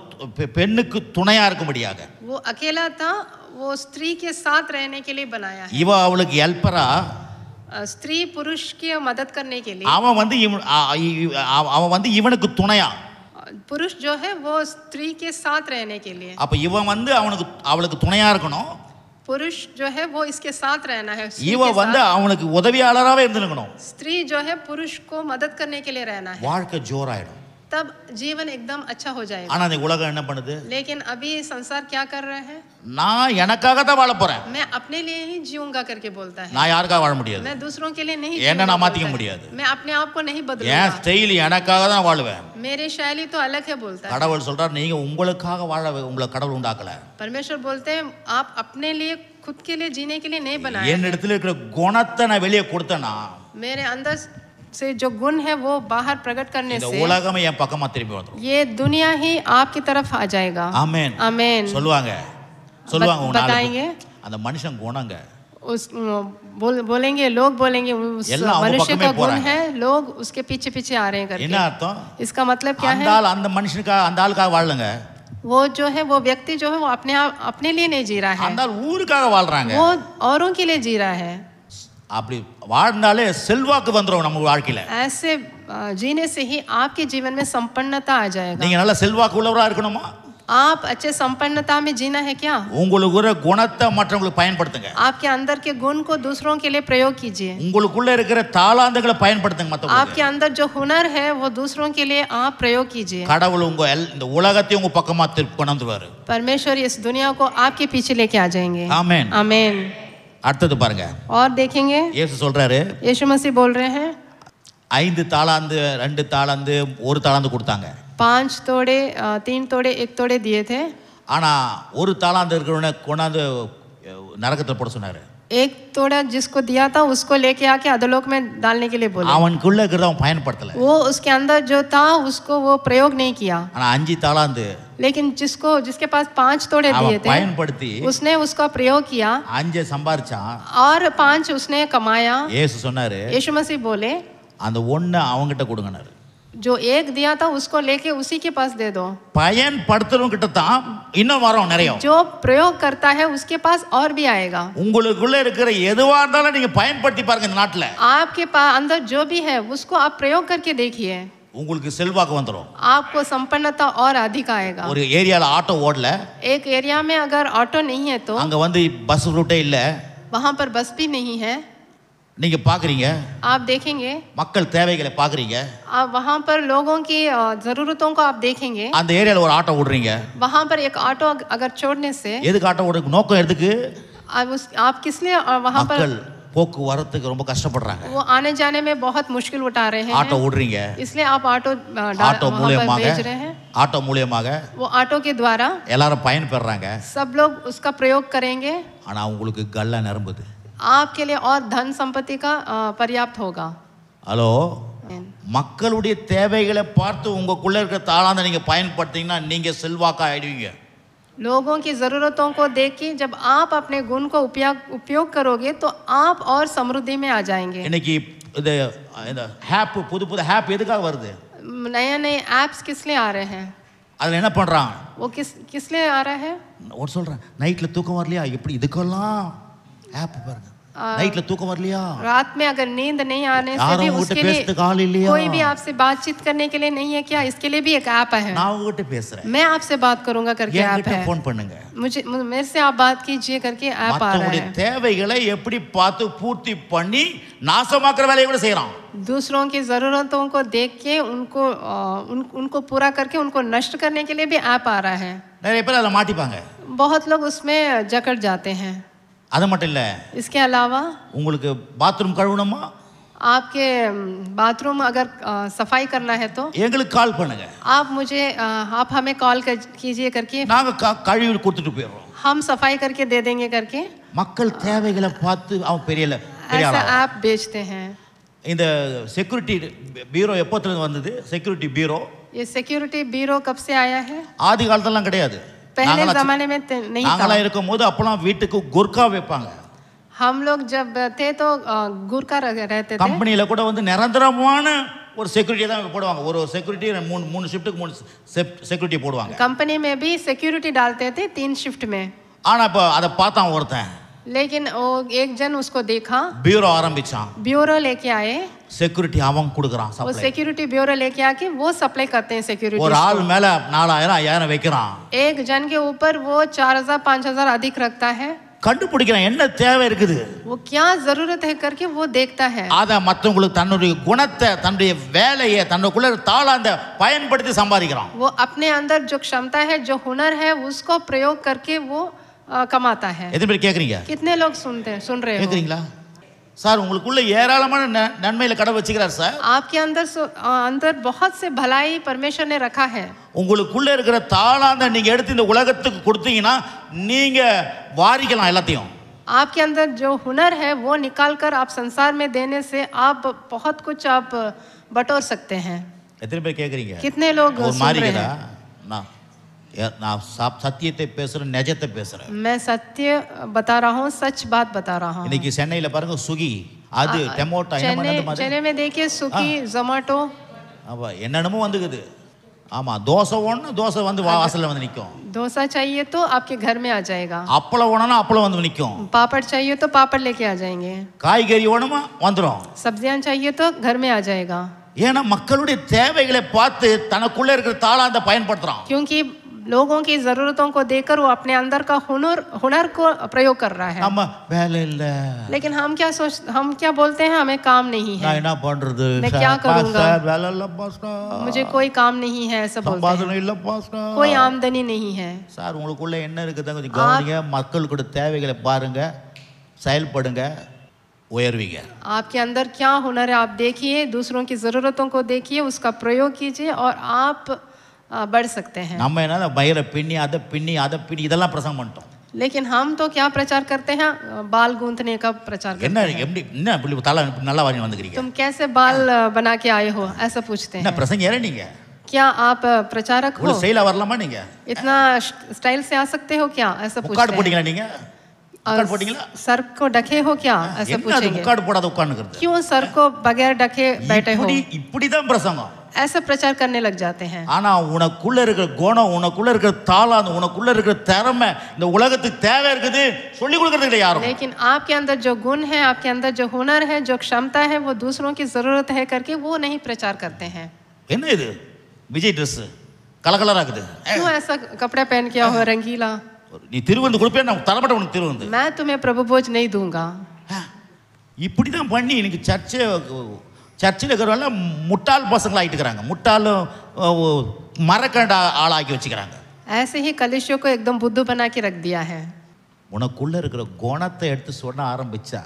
பெண்ணுக்கு துணையா இருக்கும்படியாக. वो अकेला था, वो स्त्री के साथ रहने के लिए बनाया है। இவ அவளுக்கு ஹெல்ப்பரா, स्त्री पुरुष की मदद करने के लिए, அவன் வந்து இவனுக்கு துணையா, पुरुष जो है वो स्त्री के साथ रहने के लिए। அப்ப இவன் வந்து அவளுக்கு துணையா இருக்கணும், पुरुष जो है वो इसके साथ रहना है, இவ வந்து அவனுக்கு உதவியாளராவே இருந்திருக்கணும். स्त्री जो है पुरुष को मदद करने के लिए रहना है। வாழ்க்கை ஜோராயிடும். तब जीवन एकदम अच्छा हो जाएगा। ஆனா இந்த உலகம் என்ன பண்ணுது? लेकिन अभी संसार क्या कर रहे हैं? நான் எனக்காக தான் வாழ போறேன், मैं अपने लिए ही जीऊंगा करके बोलता है। நான் யாருக்காக வாழ முடியாது, मैं दूसरों के लिए नहीं என்ன நான் மாத்திக்க முடியாது, मैं अपने आप को नहीं என் बदलूंगा, ஸ்டைல் எனக்காக தான் வாழுவேன். मेरी शैली तो अलग है बोलता है। கடவுள் சொல்றார் நீங்க உங்களுக்காக வாழ உங்களை கடவுள் உண்டாக்கல. परमेश्वर बोलते हैं आप अपने लिए खुद के लिए जीने के लिए नहीं बनाए। என் இடத்துல இருக்கிற குணத்தை நான் வெளியே கொடுத்தேனா मेरे अंदर से जो गुण है वो बाहर प्रकट करने இந்த से உலகமே என் பக்கமா திரும்பி வந்துரும். ये दुनिया ही आपकी तरफ आ जाएगा। ஆமென் आमीन। சொல்லுவாங்க बताएंगे அந்த மனுஷன் குணங்க उस बोलेंगे, लोग बोलेंगे उस எல்லாம் அவங்க मनुष्य பக்கமே का गुण போறாங்க. है, लोग उसके पीछे पीछे आ रहे हैं என்ன करके। அர்த்தம்? इसका मतलब क्या அந்த है? ஆள் அந்த மனுஷனுக்காக அந்த ஆளுக்காக வாழலங்க, वो जो है वो व्यक्ति जो है वो अपने लिए नहीं जी रहा है, அந்த ஆள் ஊருக்காக வாழ்றாங்க. वो औरों के लिए जी रहा है। அப்படி வாழ்ந்தாலே செல்வாக்கு வந்துரும் நம்ம வாழ்க்கையில. ऐसे जीने से ही आपके जीवन में संपन्नता आ जाएगा। நீங்க நல்ல செல்வாக்கு உள்ளவரா இருக்கணுமா? आप अच्छे संपन्नता में जीना है क्या? உங்களுக்குற குணத்தை மற்றவங்களுக்கு பயன்படுத்துங்க. आपके अंदर के गुण को दूसरों के लिए प्रयोग कीजिए. உங்களுக்குள்ள இருக்கிற தாளாந்துகளை பயன்படுத்துங்க மத்தவங்களுக்கு. आपके अंदर जो हुनर है वो दूसरों के लिए आप प्रयोग कीजिए. கடவுள் உங்க இந்த உலகத்தை உங்க பக்கமா திருப்பி கொண்டு வந்துருவாரு. परमेश्वर इस दुनिया को आपके पीछे लेके आ जाएंगे. आमीन. आमीन. அடுத்து பாருங்க. और देखेंगे. இயேசு சொல்றாரு. यीशु मसीह बोल रहे हैं. 5 தாளாந்து 2 தாளாந்து 1 தாளாந்து கொடுத்தாங்க. 5 तोड़े 3 तोड़े 1 तोड़े दिए थे. ஆனா ஒரு தாளாந்து இருக்கிறவனை கொண்டாந்து நரகத்துல போட சொன்னாரு. एक तोड़ा जिसको दिया था उसको लेके आके अधोलोक में डालने के लिए बोले. அவனுக்குள்ள இருக்கிறத அவன் பயன்படுத்தல. वो उसके अंदर जो था उसको वो प्रयोग नहीं किया. ஆனா 5 தாளாந்து लेकिन जिसके पास 5 तोड़े दिए थे பயன்படுத்தி उसने उसका प्रयोग किया 5 சம்பாரிச்சான். और 5 उसने कमाया. இயேசு சொன்னாரு. यीशु मसीह बोले அந்த ஒண்ண அவங்கிட்ட கொடுங்கனாரு. जो एक दिया था उसको लेके उसी के पास दे दो. பயன்படுத்துறவங்க கிட்ட தான் இன்னும் வரோம் நிறைய. जो प्रयोग करता है उसके पास और भी आएगा. உங்களுக்குள்ள இருக்கிற எதுவா இருந்தாலும் நீங்க பயன்படுத்தி பாருங்க இந்த நாட்டுல. आपके पास अंदर जो भी है उसको आप प्रयोग करके देखिए. உங்களுக்கு செல்வாக்கு வந்துரும். आपको संपन्नता और अधिक आएगा. ஒரு ஏரியால ஆட்டோ ஓடல. एक एरिया में अगर ऑटो नहीं है तो அங்க வந்து பஸ் ரூட்டே இல்ல. वहां पर बस भी नहीं है. நீங்க பாக்குறீங்க. आप देखेंगे. மக்கள் தேவைகளை பாக்குறீங்க. आप वहां पर लोगों की जरूरतों को आप देखेंगे. அந்த ஏரியால ஒரு ஆட்டோ ஓடுறீங்க. वहां पर एक ऑटो अगर छोड़ने से எதுக்கு ஆட்டோ ஓடுறதுக்கு நோக்கம் எதுக்கு? आप किस लिए वहां पर மக்கள் போக்குவரத்துக்கு ரொம்ப கஷ்டப்படுறாங்க. वो आने जाने में बहुत मुश्किल उठा रहे हैं. ஆட்டோ ஓடுறீங்க. इसलिए आप ऑटो மூலமாக भेज रहे हैं. ஆட்டோ மூலமாக वो ऑटो के द्वारा எல்லாரும் பயன் பெறாங்க. सब लोग उसका प्रयोग करेंगे. ஆனா உங்களுக்கு கல்ல நிரம்புது. आपके लिए और धन संपत्ति का पर्याप्त होगा. ஹலோ, மக்களுடைய தேவைகளை பார்த்து உங்களுக்குள்ள இருக்கிற தாளாந்த நீங்க பயன்படுத்தீங்கன்னா நீங்க செல்வாக்கா ஆயிடுவீங்க. लोगों की ज़रूरतों को देख के जब आप अपने गुण को उपयोग करोगे तो आप और समृद्धि में आ जाएंगे. இன்னைக்கு இந்த ஆப் புது ஆப் எதுக்காக வருது? नए नए ऐप्स किस लिए आ रहे हैं? அதுல என்ன பண்றாங்க? वो किस लिए आ रहा है? ஒரு சொல்றேன், நைட்ல தூக்கம் வரலையா? எப்படி இதுக்கெல்லாம் ஆப் பாருங்க. நைட்ல தூக்கம் வரலையா? रात में अगर नींद नहीं आने से भी उसके लिए कोई भी आपसे बातचीत करने के लिए नहीं है क्या? इसके लिए भी एक ऐप है. நான் உங்ககிட்ட பேசுறேன். मैं आपसे बात करूंगा करके ऐप है. फोन பண்ணுங்க. मेरे से आप बात कीजिए करके ऐप आ रहा है. மத்தவங்களுடைய தேவைகளை எப்படி பார்த்து பூர்த்தி பண்ணி நாசமாக்குற வேலையை கூட செய்றான். दूसरों की ज़रूरतों को देख के उनको पूरा करके उनको नष्ट करने के लिए भी ऐप आ रहा है. நிறைய பேர் அதுல மாட்டிப்பாங்க. बहुत लोग उसमें जकड़ जाते हैं. அது மட்டும் இல்ல, इसके अलावा உங்களுக்கு பாத்ரூம் கழுவணுமா? आपके बाथरूम अगर सफाई करना है तो எங்களுக்கு கால் பண்ணுங்க. आप हमें कॉल कीजिए करके நாங்க கழுவி கொடுத்துட்டு போயிடுறோம். हम सफाई करके दे देंगे करके. மக்கள் தேவைகளை பார்த்து அவன் பெரிய ऐसा ऐप बेचते हैं. இந்த செக்யூரிட்டி பீரோ எப்போத்துல வந்தது? செக்யூரிட்டி பீரோ, ये सिक्योरिटी ब्यूरो कब से आया है? ஆதி காலத்துலலாம் கிடையாது. पहले जमाने में नहीं था. நாங்களா இருக்கும்போது அப்பலாம் வீட்டுக்கு குர்கா வைப்பாங்க. हम लोग जब थे तो गुरका रहते थे. கம்பெனில கூட வந்து நிரந்தரமான ஒரு செக்யூரிட்டி தான் போடுவாங்க. ஒரு செக்யூரிட்டி மூணு ஷிஃப்ட்டுக்கு 3 செக்யூரிட்டி போடுவாங்க. कंपनी में भी सिक्योरिटी डालते थे 3 शिफ्ट में. ஆனா இப்ப அத பார்த்தான் ஒருத்தன். लेकिन वो एक जन उसको देखा, ब्यूरो ஆரம்பிச்சான். ब्यूरो लेके आए. செக்யூரிட்டி அவன் கொடுக்கறான் वो சப்ளை. सिक्योरिटी ब्यूरो लेके आके वो सप्लाई करते हैं सिक्योरिटी. ஒரு ஆள் மேல 4000 5000 வைக்கறான். एक जन के ऊपर वो 4000 5000 अधिक रखता है. கண்டுபிடிக்கிறான் என்ன தேவை இருக்குது. वो क्या जरूरत है करके वो देखता है. அத மத்தவங்களுக்கு தன்னுடைய குணத்தை, தன்னுடைய வேலையை, தன்னுக்குள்ள தாளாந்த பயன்படுத்தி சம்பாதிக்கிறான். वो अपने अंदर जो क्षमता है, जो हुनर है, उसको प्रयोग करके वो कमाता है. எத்தனை பேர் கேக்குறீங்க? कितने लोग सुन रहे हो? கேக்குறீங்களா? சார் உங்களுக்குள்ள ஏராளமான நன்மையில கடை வச்சிருக்கார் சார். आपके अंदर बहुत से भलाई परमेश्वर ने रखा है. உங்களுக்குள்ள இருக்கிற தாளாந்த நீங்க எடுத்து இந்த உலகத்துக்கு கொடுத்தீங்கன்னா நீங்க வாரிக்கலாம் எல்லாத்தையும். आपके अंदर जो हुनर है वो निकाल कर आप संसार में देने से आप बहुत कुछ आप बटोर सकते हैं. எத்தனை பேர் கேக்குறீங்க? कितने लोग सुन रहे हैं? நான் சத்தியத்தை பேசுறேன், நிஜத்தை பேசுறேன். मैं सत्य बता रहा हूँ, सच बात बता रहा हूँ. இன்னைக்கு சென்னையில பாருங்க சுகி, அது டொமேட்டோ என்ன பண்ணது மாதிரி. चेन्नई में देखिए स्विगी, जोमेटो. அப்ப என்னென்னமோ வந்துக்குது. ஆமா, தோசை ஓடனா தோசை வந்து வாசல்ல வந்து நிக்கும். डोसा चाहिए तो आपके घर में आ जाएगा. அப்பளம் ஓடனா அப்பளம் வந்து நிக்கும். पापड़ चाहिए तो पापड़ लेके आ जाएंगे. காய்கறி ஓடமா வந்துரும். सब्जियां चाहिए तो घर में आ जाएगा. ஏன்னா மக்களுடைய தேவைகளை பார்த்து தனக்குள்ள இருக்கிற தாளாந்த பயன்படுத்துறான். क्योंकि लोगों की ज़रूरतों को देखकर वो अपने अंदर का हुनर को प्रयोग कर रहा है। நம்ம வேலை இல்ல, लेकिन हम क्या बोलते हैं, हमें काम नहीं है, நான் என்ன பண்றது, मैं क्या करूंगा, வேலை இல்ல பாஸ்டர், मुझे कोई काम नहीं है, ऐसा बोलते हैं, சம்பாதனை இல்ல பாஸ்டர், कोई आमदनी नहीं है। சார் உங்களுக்குள்ள என்ன இருக்குதா கொஞ்சம் கவனிங்க, மக்களுக்கு தேவைகளை பாருங்க, செயல்படுங்க, உயர்வீங்க। आपके अंदर क्या हुनर है आप देखिए, दूसरों की ज़रूरतों को देखिए, उसका प्रयोग कीजिए और आप बढ़ सकते हैं। நம்ம என்ன மயிரை பின்னி அதை பின்னி இதெல்லாம் பிரசங்கம் பண்ணிட்டோம்। लेकिन हम तो क्या प्रचार करते हैं, बाल गूंथने का प्रचार करते हैं। என்ன இப்படி தலை நல்லா வாங்கி வந்துக்கிறீங்க, तुम कैसे बाल बना के आए हो, ऐसा पूछते என்ன हैं। பிரசங்க ஏற நீங்க, क्या आप प्रचारक हो, ஸ்டைலா வரலாமா நீங்க, इतना स्टाइल से आ सकते हो क्या, ऐसा முக்காடு पूछते हैं। போட்டீங்களா நீங்க, मुक्काड़ पोटीங்களா, सर को ढके हो क्या, ऐसा पूछेंगे। मुक्काड़ போடாத உட்கார்ந்துக்கிறது, क्यों सर को बगैर ढके बैठे हो, இப்படி தான் பிரசங்கம்। ऐसा प्रचार करने लग जाते हैं। ஆனா உனக்குள்ள இருக்கிற குணம், உனக்குள்ள இருக்கிற தாளம், உனக்குள்ள இருக்கிற திறமை இந்த உலகத்துக்கு தேவை இருக்குது, சொல்லி கொடுக்கிறது இல்ல யாரும்। लेकिन आपके अंदर जो गुण है, आपके अंदर जो हुनर है, जो क्षमता है, वो दूसरों की जरूरत है करके वो नहीं प्रचार करते हैं। என்ன இது விஜய் Dress கலர் கலரா இருக்குது, क्यों ऐसा कपड़ा पहन के हो रंगीला, நீ திருவந்து கொடுப்பே, நான் தரப்பட்ட உனக்கு திருவந்து, मैं तुम्हें प्रभु भोज नहीं दूंगा। இப்படி தான் பண்ணி எனக்கு சர்ச்சில் இருக்கிறவங்க முட்டாள் பசங்களை ஆகிட்டுக்கிறாங்க, முட்டாள் மரக்கண்ட ஆளாக்கி வச்சுக்கிறாங்க। ऐसे ही कलिसियों को एकदम बुद्धू बना के रख दिया है। உனக்குள்ள இருக்கிற குணத்தை எடுத்து சொல்ல ஆரம்பிச்சா,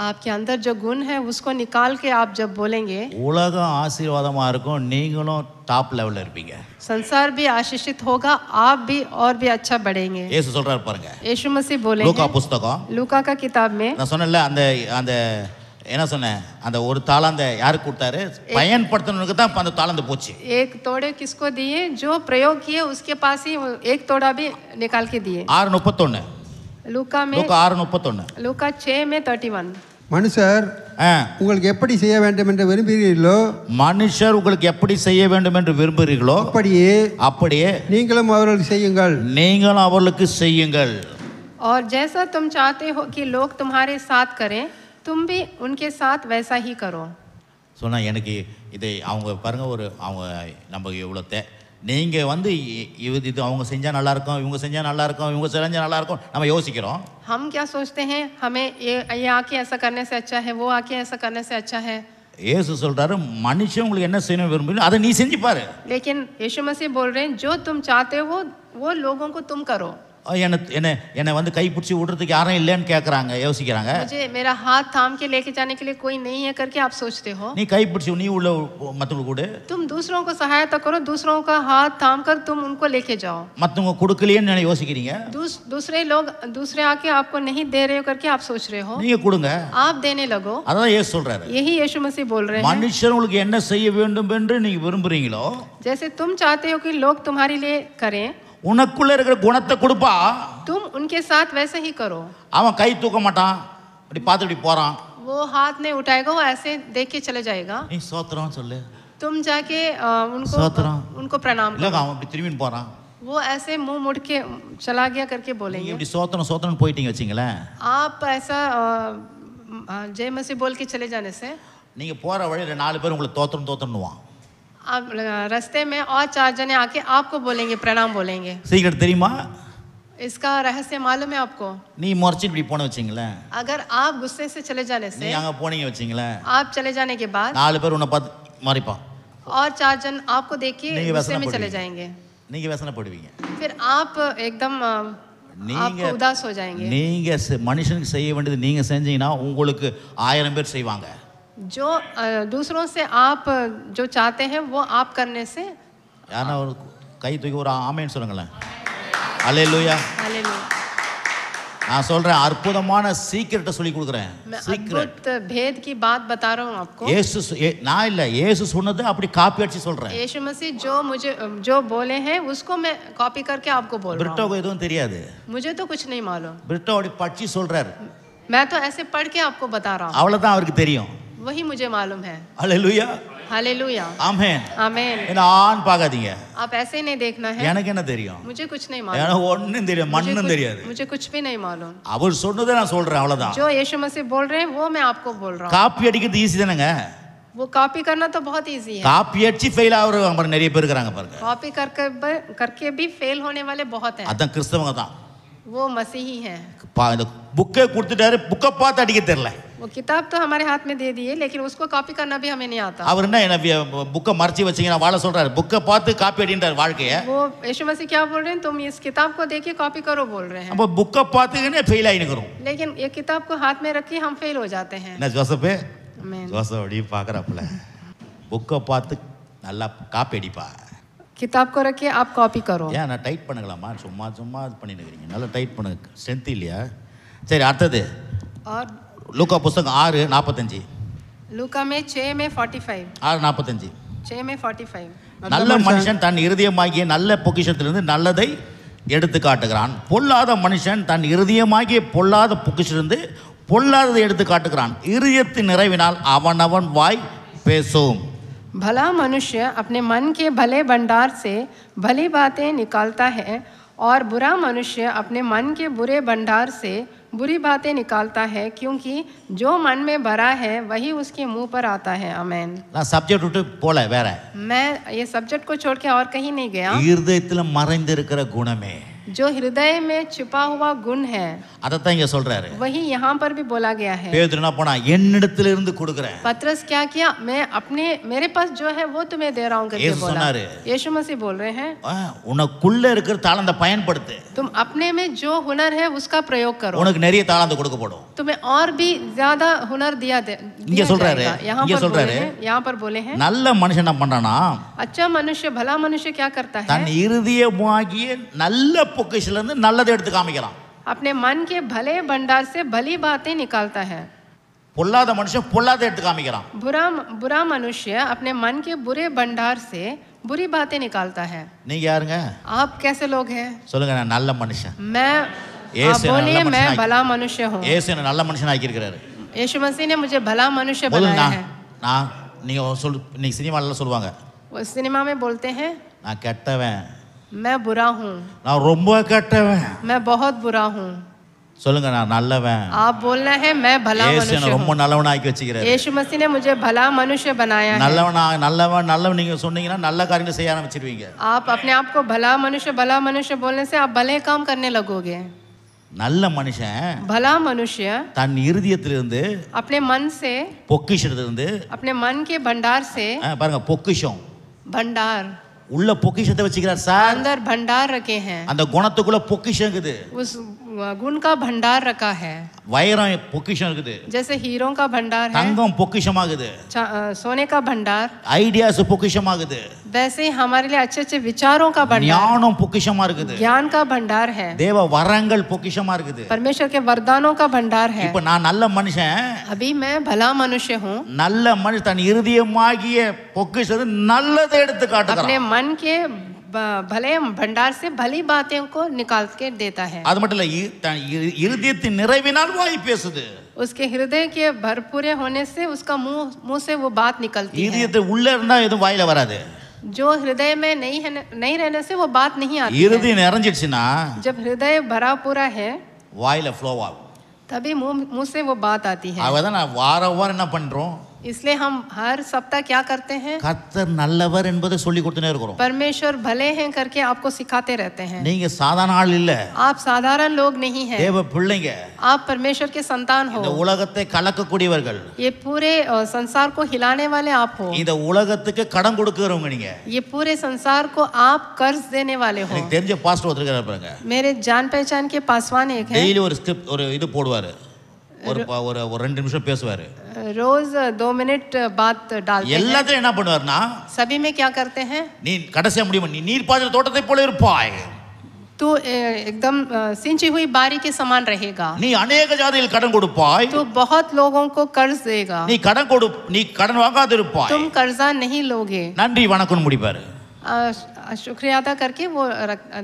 आपके अंदर जो गुण है उसको निकाल के आप जब बोलेंगे, உலகம் ஆசீர்வாதமா இருக்கும், நீங்களும் டாப் லெவல்ல இருப்பீங்க, संसार भी आशीषित होगा, आप भी और भी अच्छा बढ़ेंगे। இயேசு சொல்றாரு பாருங்க, यीशु मसीह बोलेंगे லூக்கா புத்தகம், लूका का किताब में, நான் சொன்னேன்ல அந்த என்ன சொன்னேன், அந்த ஒரு தாளந்த யாருக்கு கொடுத்தாரு, பயன்படுத்தணுக்கு தான் அந்த தாளந்து போச்சு। एक तोड़े किसको दिए, जो प्रयोग किए उसके पास ही एक तोड़ा भी निकाल के दिए। 6:31 लूका में, லூக்கா 6:31, लूका 6:31, மனுஷர் உங்களுக்கு எப்படி செய்ய வேண்டும் என்று விரும்புகிறீர்களோ, மனுஷர் உங்களுக்கு எப்படி செய்ய வேண்டும் என்று விரும்புகிறீர்களோ அப்படியே நீங்களும் அவர்களுக்கு செய்யுங்கள், நீங்களும் அவர்களுக்கு செய்யுங்கள்। और जैसा तुम चाहते हो कि लोग तुम्हारे साथ करें, तुम भी उनके साथ वैसा ही करो। சொன்னா எனக்கு இதை அவங்க பாருங்க, அவங்க நம்ம எவ்வளோ நீங்கள் வந்து இது அவங்க செஞ்சால் நல்லாயிருக்கும், இவங்க செஞ்சால் நல்லாயிருக்கும், இவங்க செஞ்சால் நல்லாயிருக்கும் நம்ம யோசிக்கிறோம்। हम क्या सोचते हैं, हमें ये आके ऐसा करने से अच्छा है, वो आके ऐसा करने से अच्छा है। இயேசு சொல்றாரு, மனுஷன் உங்களுக்கு என்ன செய்யணும் விரும்புகிறீங்களோ அதை நீ செஞ்சு பாரு। लेकिन यीशु मसीह बोल रहे हैं, जो तुम चाहते हो वो लोगों को तुम करो। என்னை வந்து கைப்பிடிச்சி விடுறதுக்கு யாரும் இல்லைன்னு கேட்குறாங்க, யோசிக்கிறாங்க। मुझे मेरा हाथ थाम के लेके जाने के लिए कोई नहीं है करके आप सोचते हो। நீ கைப்பிடிச்சி நீ உள்ள மற்றவங்க கூட, तुम दूसरों को सहायता करो, दूसरों का हाथ थाम कर तुम उनको लेके जाओ। மற்றவங்க கொடுக்கலையேன்னு யோசிக்கிறீங்க, दूसरे लोग दूसरे आके आपको नहीं दे रहे हो करके आप सोच रहे हो, நீங்க கொடுங்க, आप देने लगो। அதான் இயேசு சொல்றாரு, यही यीशु मसीह बोल रहे हैं, மனுஷன் உங்களுக்கு என்ன செய்ய வேண்டும் என்று நீங்க விரும்புறீங்களோ, जैसे तुम चाहते हो कि लोग तुम्हारे लिए करें, உனக்குள்ள இருக்கிற குணத்தை கொடுப்பா, तुम उनके साथ वैसे ही करो। அவன் கை தூக்க மாட்டான், அப்படி பார்த்து இப்படி போறான், वो हाथ नहीं उठाएगा, वो ऐसे देख के चले जाएगा। நீ சோத்திரம் சொல்லு, तुम जाके उनको प्रणाम இல்ல करो। அவன் இப்படி திரும்பி போறான், वो ऐसे मुंह मुड़ के चला गया करके நீங்க बोलेंगे। இப்படி சோத்திரம் போயிட்டீங்க வச்சுங்களேன், आप ऐसा जय मसीह बोल के चले जाने से நீங்க போற வழியில 4 பேர் உங்களை தோத்திரம்னுவான்। आप रास्ते में और 4 जने आके आपको बोलेंगे, प्रणाम बोलेंगे। சீக்கிரம் தெரியுமா, इसका रहस्य मालूम है आपको। நீ முறைச்சு இப்படி போன வச்சுங்களேன், अगर आप गुस्से से चले जाने நீ से, அங்க போனீங்க வச்சுங்களேன், आप चले जाने के बाद 4 பேர் உன்னை பார்த்து மறைப்பான், और 4 जन आपको देख के नहीं, गुस्से में वैसा चले ना जाएंगे, நீங்க व्यसனப்படுவீங்க, फिर आप एकदम நீங்க आप उदास हो जाएंगे। நீங்க மனுஷனுக்கு செய்ய வேண்டியது நீங்க செஞ்சீங்கன்னா உங்களுக்கு 1000 பேர் செய்வாங்க। जो दूसरों से आप जो चाहते हैं वो आप करने से, யாரா ஒரு கை தூக்கி ஒரு ஆமென் சொல்லுங்களேன், அல்லேலூயா। हालेलुया। நான் சொல்றேன், அற்புதமான சீக்ரெட்டை சொல்லி கொடுக்குறேன், मैं சீக்ரெட்। अद्भुत भेद की बात बता रहा हूँ आपको। நான் இல்ல, இயேசு சொன்னது அப்படி காப்பி அடிச்சு சொல்றேன்। यीशु मसीह जो बोले हैं उसको मैं कॉपी करके आपको बोल रहा हूँ। பிரிட்டோக்கு எதுவும் தெரியாது, मुझे तो कुछ नहीं मालूम, பிரிட்டோ அப்படி படிச்சு சொல்றாரு, मैं तो ऐसे पढ़ के आपको बता रहा हूँ, அவ்வளவுதான் அவருக்கு தெரியும்। वही मुझे मालूम है। அல்லேலூயா, हालेलुया, ஆமென்। आमीन। என்ன ஆன் பார்க்காதீங்க, आप ऐसे ही नहीं देखना है, எனக்கு என்ன தெரியும், मुझे कुछ नहीं मालूम, எனக்கு ஒண்ணும் தெரியாது, மண்ணும் தெரியாது, मुझे कुछ भी नहीं मालूम। அவர் சொன்னதை நான் சொல்றேன், அவ்வளவுதான்। जो यीशु मसीह बोल रहे हैं वो मैं आपको बोल रहा हूँ। காப்பி அடிக்கிறது ஈஸி தானேங்க, वो कॉपी करना तो बहुत इजी है, காப்பி அடிச்சு ஃபெயில் ஆகுறவங்க பாருங்க நிறைய பேர் இருக்காங்க பாருங்க. कॉपी करके भी फेल होने वाले बहुत हैं, அதான் கிறிஸ்தவங்க தான். वो मसीही हैं। இந்த புக்கை கொடுத்துட்டாரு, புக்கை பார்த்து அடிக்க தெரியல. वो किताब तो हमारे हाथ में दे दिए, लेकिन उसको कॉपी करना भी हमें नहीं आता। அவர் என்ன புக்கை மறைச்சி வச்சீங்கன்னா வாழ சொல்றாரு, புக்கை பார்த்து காப்பி அடின்றார் வாழ்க்கைய. वो यीशु मसीह क्या बोल रहे हैं, तुम इस किताब को देखिए कॉपी करो बोल रहे हैं, அப்ப புக்கை பார்த்துக்கினே ஃபெயில் ஆயினுக்கிறோம். लेकिन ये किताब को हाथ में रखिए हम फेल हो जाते हैं। என்ன ஜோசப்பே, आमीन। ஜோசப் அப்படி பார்க்குறாப்புல, புக்கை பார்த்து நல்லா காப்பி அடிப்பா. किताब को रखिए आप कॉपी करो। ஏன் நான் டைட் பண்ணுங்களாமா, சும்மா சும்மா இது பண்ணிட்டு இருக்கீங்க, நல்லா டைட் பண்ணுங்க, ஸ்ட்ரென்த் இல்லையா? சரி, அடுத்தது और லூக்கா புஸ்தகம் 6:45. लूका में 6 में 45, 6:45. 6 में 45। நல்ல மனுஷன் தன் இருதயமாகிய நல்ல பொக்கிஷத்திலிருந்து நல்லதை எடுத்து காட்டுகிறான், பொல்லாத மனுஷன் தன் இருதயமாகிய பொல்லாத பொக்கிஷத்திலிருந்து பொல்லாததை எடுத்து காட்டுகிறான், இருதயத்தின் நிறைவினால் அவனவன் வாய் பேசும். भला मनुष्य अपने मन के भले भंडार से भली बातें निकालता है, और बुरा मनुष्य अपने मन के बुरे भंडार से बुरी बातें निकालता है, क्योंकि जो मन में भरा है वही उसके मुंह पर आता है। आमीन। நான் சப்ஜெக்ட் விட்டு போல வேற, मैं ये सब्जेक्ट को छोड़ के और कहीं नहीं गया। இருதயத்துல மறைந்திருக்கிற குணமே, जो हृदय में छिपा हुआ गुण है அதைத்தான் இங்க சொல்றாரு. वही यहाँ पर भी बोला गया है। பேதுரு என்ன பண்ணா, என்னிடத்துல இருந்து கொடுக்கிறேன். पतरस क्या किया, मैं अपने मेरे पास जो है वो तुम्हें दे रहा हूँ करके यीशु बोला। சொன்னாரு, यीशु मसीह बोल रहे हैं உனக்குள்ள இருக்கிற தாளந்தை பயன்படுத்து, तुम अपने में जो हुनर है उसका प्रयोग करो, உனக்கு நிறைய தாளந்து கொடுக்கப்படும். तुम्हें और भी ज्यादा हुनर दिया சொல்றாரு, जाएगा। यहाँ पर बोले हैं நல்ல மனுஷன் என்ன பண்றானா, अच्छा मनुष्य भला मनुष्य क्या करता है, தன் இருதயமாகிய நல்ல பொக்கிஷத்துல இருந்து நல்லதை எடுத்து காமிக்கிறான். अपने मन के भले भंडार से भली बातें निकालता है। பொல்லாத மனுஷன் பொல்லாத எடுத்து காமிக்கிறான். बुरा मनुष्य अपने मन के बुरे भंडार से बुरी बातें निकालता है। நீங்க யாருங்க? आप कैसे लोग हैं? சொல்லுங்க, நான் நல்ல மனுஷன். आप बोलिए मैं भला मनुष्य हूँ। இயேசு என்ன நல்ல மனுஷன் ஆக்கி இருக்காரு. यीशु मसीह ने मुझे भला मनुष्य बनाया है। நான் நீங்க சினிமால சொல்லுவாங்க, वो सिनेमा में बोलते हैं நான் கெட்டவன், मैं बुरा हूँ, நான் ரொம்ப கெட்டவன். मैं बहुत बुरा हूँ। சொல்லுங்க, நான் நல்லவன். आप बोलना है मैं भला இயேசு मनुष्य ரொம்ப हूँ। நல்லவனா ஆக்கி வச்சிருக்காரு. यीशु मसीह ने मुझे भला मनुष्य बनाया है। நல்லவன் நீங்க சொன்னீங்கன்னா நல்ல காரியங்களை செய்ய ஆரம்பிச்சிருவீங்க. आप अपने आप को भला मनुष्य बोलने से आप भले काम करने लगोगे। நல்ல மனுஷன் भला मनुष्य தன் இருதயத்திலிருந்து अपने मन से பொக்கிஷத்திலிருந்து अपने मन के भंडार से பாருங்க, பொக்கிஷம் भंडार உள்ள பொக்கிஷத்தை வச்சுக்கிறார் சார். अंदर भंडार रखे हैं, அந்த குணத்துக்குள்ள பொக்கிஷம் இருக்குது. उस गुण का भंडार रखा है। வைரம் பொக்கிஷம் இருக்குது, जैसे हीरो का भंडार है, தங்கம் பொக்கிஷமாகுது, सोने का भंडार, ஐடியாஸ் பொக்கிஷமாகுது, वैसे ही हमारे लिए अच्छे अच्छे विचारों का भंडार, ஞானம் பொக்கிஷமா இருக்குது, ज्ञान का भंडार है, தேவ வரங்கள் பொக்கிஷமா இருக்குது. परमेश्वर के वरदानों का भंडार है। இப்ப நான் நல்ல மனுஷன், अभी मैं भला मनुष्य हूँ। நல்ல மனுஷன் தன் இருதயமாகிய பொக்கிஷத்தை நல்லதை எடுத்து अपने காட்டுகிறான். मन के भले भंडार से भली बातें को निकाल के देता है। அது மட்டும் இல்ல, தன் இருதயத்தின் நிறைவினால் வாய் பேசுது. उसके हृदय के भरपूरे होने से उसका मुंह से वो बात निकलती है। இருதயத்தை உள்ள இருந்தா எதுவும் வாயில வராது. जो हृदय में नहीं रहने से वो बात नहीं आती है। இருதயம் நிறைஞ்சிடுச்சுன்னா जब हृदय भरा पूरा है வாயில ஃப்ளோ ஆகும். तभी मुंह से वो बात आती है। அவதான் நான் வாரம் என்ன பண்றோம், इसलिए हम हर सप्ताह क्या करते हैं, கர்த்தர் நல்லவர் என்பதை சொல்லி கொடுத்துனே இருக்கிறோம். परमेश्वर भले हैं करके आपको सिखाते रहते हैं। நீங்க சாதாரண ஆள் இல்ல, आप साधारण लोग नहीं हैं, தேவ பிள்ளைங்க. आप परमेश्वर के संतान हो। இந்த உலகத்தை கலக்கக்கூடியவர்கள், ये पूरे संसार को हिलाने वाले आप हो। இந்த உலகத்துக்கு கடன் கொடுக்கிறவங்க நீங்க. ये पूरे संसार को आप कर्ज देने वाले हो। எனக்கு தெரிஞ்ச பாஸ்டர் ஒருத்தர் பாருங்க, मेरे जान पहचान के पासवान एक है, டெய்லி ஒரு ஸ்கிரிப்ட் ஒரு இது போடுவாரு, ஒரு 2 நிமிஷம் பேசுவாரு, रोज 2 मिनट बात डालते हैं। எல்லாத்தையும் என்ன பண்ணுவாருன்னா, सभी में क्या करते हैं, நீ கடைசியா முடியுமா, நீ நீர் பாய்ச்ச தோட்டத்தை போல இருப்பாய், तू एकदम सिंची हुई बारी के समान रहेगा, நீ अनेक ஜாதியில் கடன் கொடுப்பாய், तू बहुत लोगों को कर्ज देगा, நீ கடன் வாங்காது இருப்பாய், तुम कर्जा नहीं लोगे। நன்றி வணக்கம் முடிப்பாரு. शुक्रिया अदा करके वो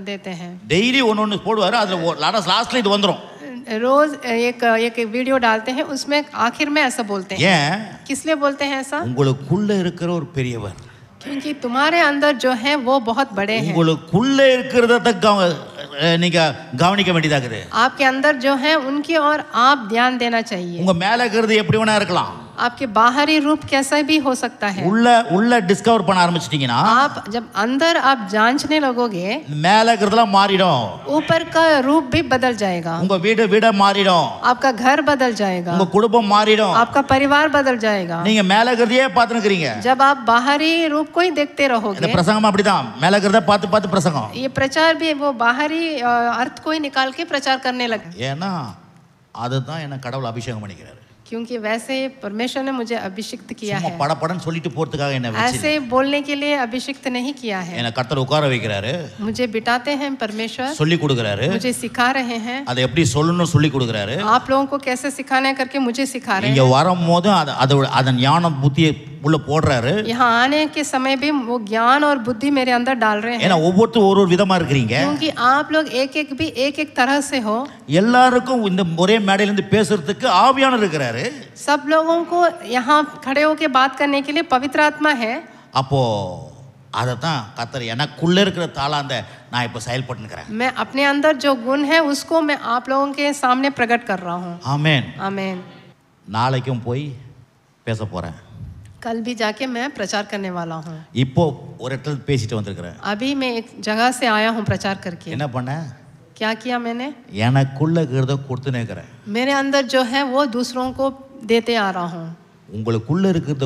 देते हैं। டெய்லி ஒன்னு போடுவாரு, அதுல லாஸ்ட்ல இது வந்துரும். रोज एक वीडियो डालते हैं, उसमें आखिर में ऐसा बोलते हैं। ஏன்? किस लिए बोलते हैं ऐसा? உங்களுக்குள்ள இருக்கிற ஒரு பெரியவர், क्योंकि तुम्हारे अंदर जो है वो बहुत बड़े हैं। உங்களுக்குள்ள இருக்கிறத நீங்க கவனிக்க வேண்டியதாகுது. आपके अंदर जो है उनकी और आप ध्यान देना चाहिए। உங்க மேல இருக்கிறது எப்படி வேணா இருக்கலாம், आपके बाहरी रूप कैसा भी हो सकता है। உள்ள டிஸ்கவர் பண்ண ஆரம்பிச்சிட்டீங்கன்னா आप जब अंदर आप जांचने लगोगे மேல இருக்கிறதெல்லாம் மாறிடும். ऊपर का रूप भी बदल जाएगा। உங்க வீட மாறிடும். आपका घर बदल जाएगा। உங்க குடும்பம் மாறிடும். आपका परिवार बदल जाएगा। நீங்க மேல இருக்கிறதையே பார்த்துக்கிறீங்க. जब आप बाहरी रूप को ही देखते இந்த रहोगे। பிரசங்கம் அப்படிதான், மேல இருக்கிறத பார்த்து பிரசங்கம். ये प्रचार भी वो बाहरी अर्थ को ही निकाल के प्रचार करने लगे। ஏன்னா அதுதான் என்ன கடவுள் அபிஷேகம் பண்ணிக்கிறாரு. क्योंकि वैसे परमेश्वर ने मुझे अभिषिक्त किया है। படபடன்னு சொல்லிட்டு போறதுக்காக என்ன வெச்சு ऐसे बोलने के लिए अभिषिक्त नहीं किया है। என்ன கர்த்தர் உட்கார வைக்கிறாரு. मुझे बिठाते हैं परमेश्वर, சொல்லி கொடுக்கறாரு. मुझे सिखा रहे हैं। அதை எப்படி சொல்லணும்னு சொல்லி கொடுக்கறாரு. आप लोगों को कैसे सिखाना है करके मुझे सिखा रहे हैं। இங்க வரும்போது அத ஞான புத்தியை உள்ள போடுறாரு. यहाँ आने के समय भी वो ज्ञान और बुद्धि मेरे अंदर डाल रहे हैं। ஏன்னா ஒவ்வொருத்தரும் ஒரு விதமா இருக்கீங்க. क्योंकि आप लोग एक तरह से हो। எல்லாருக்கும் இந்த ஒரே மேடையில இருந்து பேசுறதுக்கு ஆவியானவர் இருக்கிறாரு. सब लोगों को यहाँ खड़े होकर बात करने के लिए पवित्र आत्मा है। அப்போ அததான் கர்த்தர் எனக்குள்ள இருக்கிற தாளாந்த நான் இப்ப செயல்படுத்துறேன். मैं अपने अंदर जो गुण है उसको मैं आप लोगों के सामने प्रकट कर रहा हूँ। ஆமென். आमीन। நாளைக்கும் போய் பேச போறேன். कल भी जाके मैं प्रचार करने वाला हूँ। இப்போ ஒரு இடத்துல பேசிட்டு வந்திருக்கிறேன். अभी मैं एक जगह से आया हूँ प्रचार करके। என்ன பண்ண? क्या किया मैंने? எனக்குள்ள இருக்கிறத கொடுத்துனே இருக்கிறேன். मेरे अंदर जो है वो दूसरों को देते आ रहा हूँ। உங்களுக்குள்ள இருக்கிறத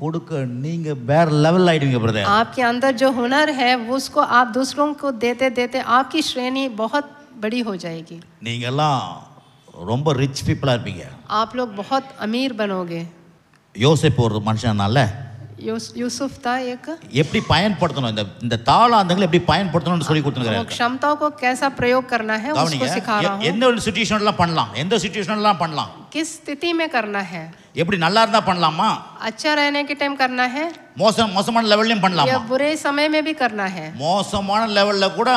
கொடுக்க நீங்க வேற லெவல் ஆயிடுவீங்க பிரதர். आपके अंदर जो हुनर है उसको आप दूसरों को देते देते आपकी श्रेणी बहुत बड़ी हो जाएगी। நீங்க எல்லாம் ரொம்ப ரிச் பீப்பிளா இருப்பீங்க. आप लोग बहुत अमीर बनोगे। யோசேப்பு ஒரு மனுஷனால यूसुफ था एक। எப்படி பயன்படுத்தணும் இந்த தாளாந்தங்களை எப்படி பயன்படுத்தணும்னு சொல்லி கொடுத்துருக்காரு. क्षमताओं को कैसा प्रयोग करना है उसको सिखा रहा हूं। எந்த ஒரு சிச்சுவேஷன்லாம் பண்ணலாம், எந்த சிச்சுவேஷன்லாம் பண்ணலாம், किस स्थिति में करना है, எப்படி நல்லா இருந்தா பண்ணலாமா, अच्छा रहने के टाइम करना है, மோசமான லெவல்லயும் பண்ணலாமா, या बुरे समय में भी करना है। மோசமான லெவல்ல கூட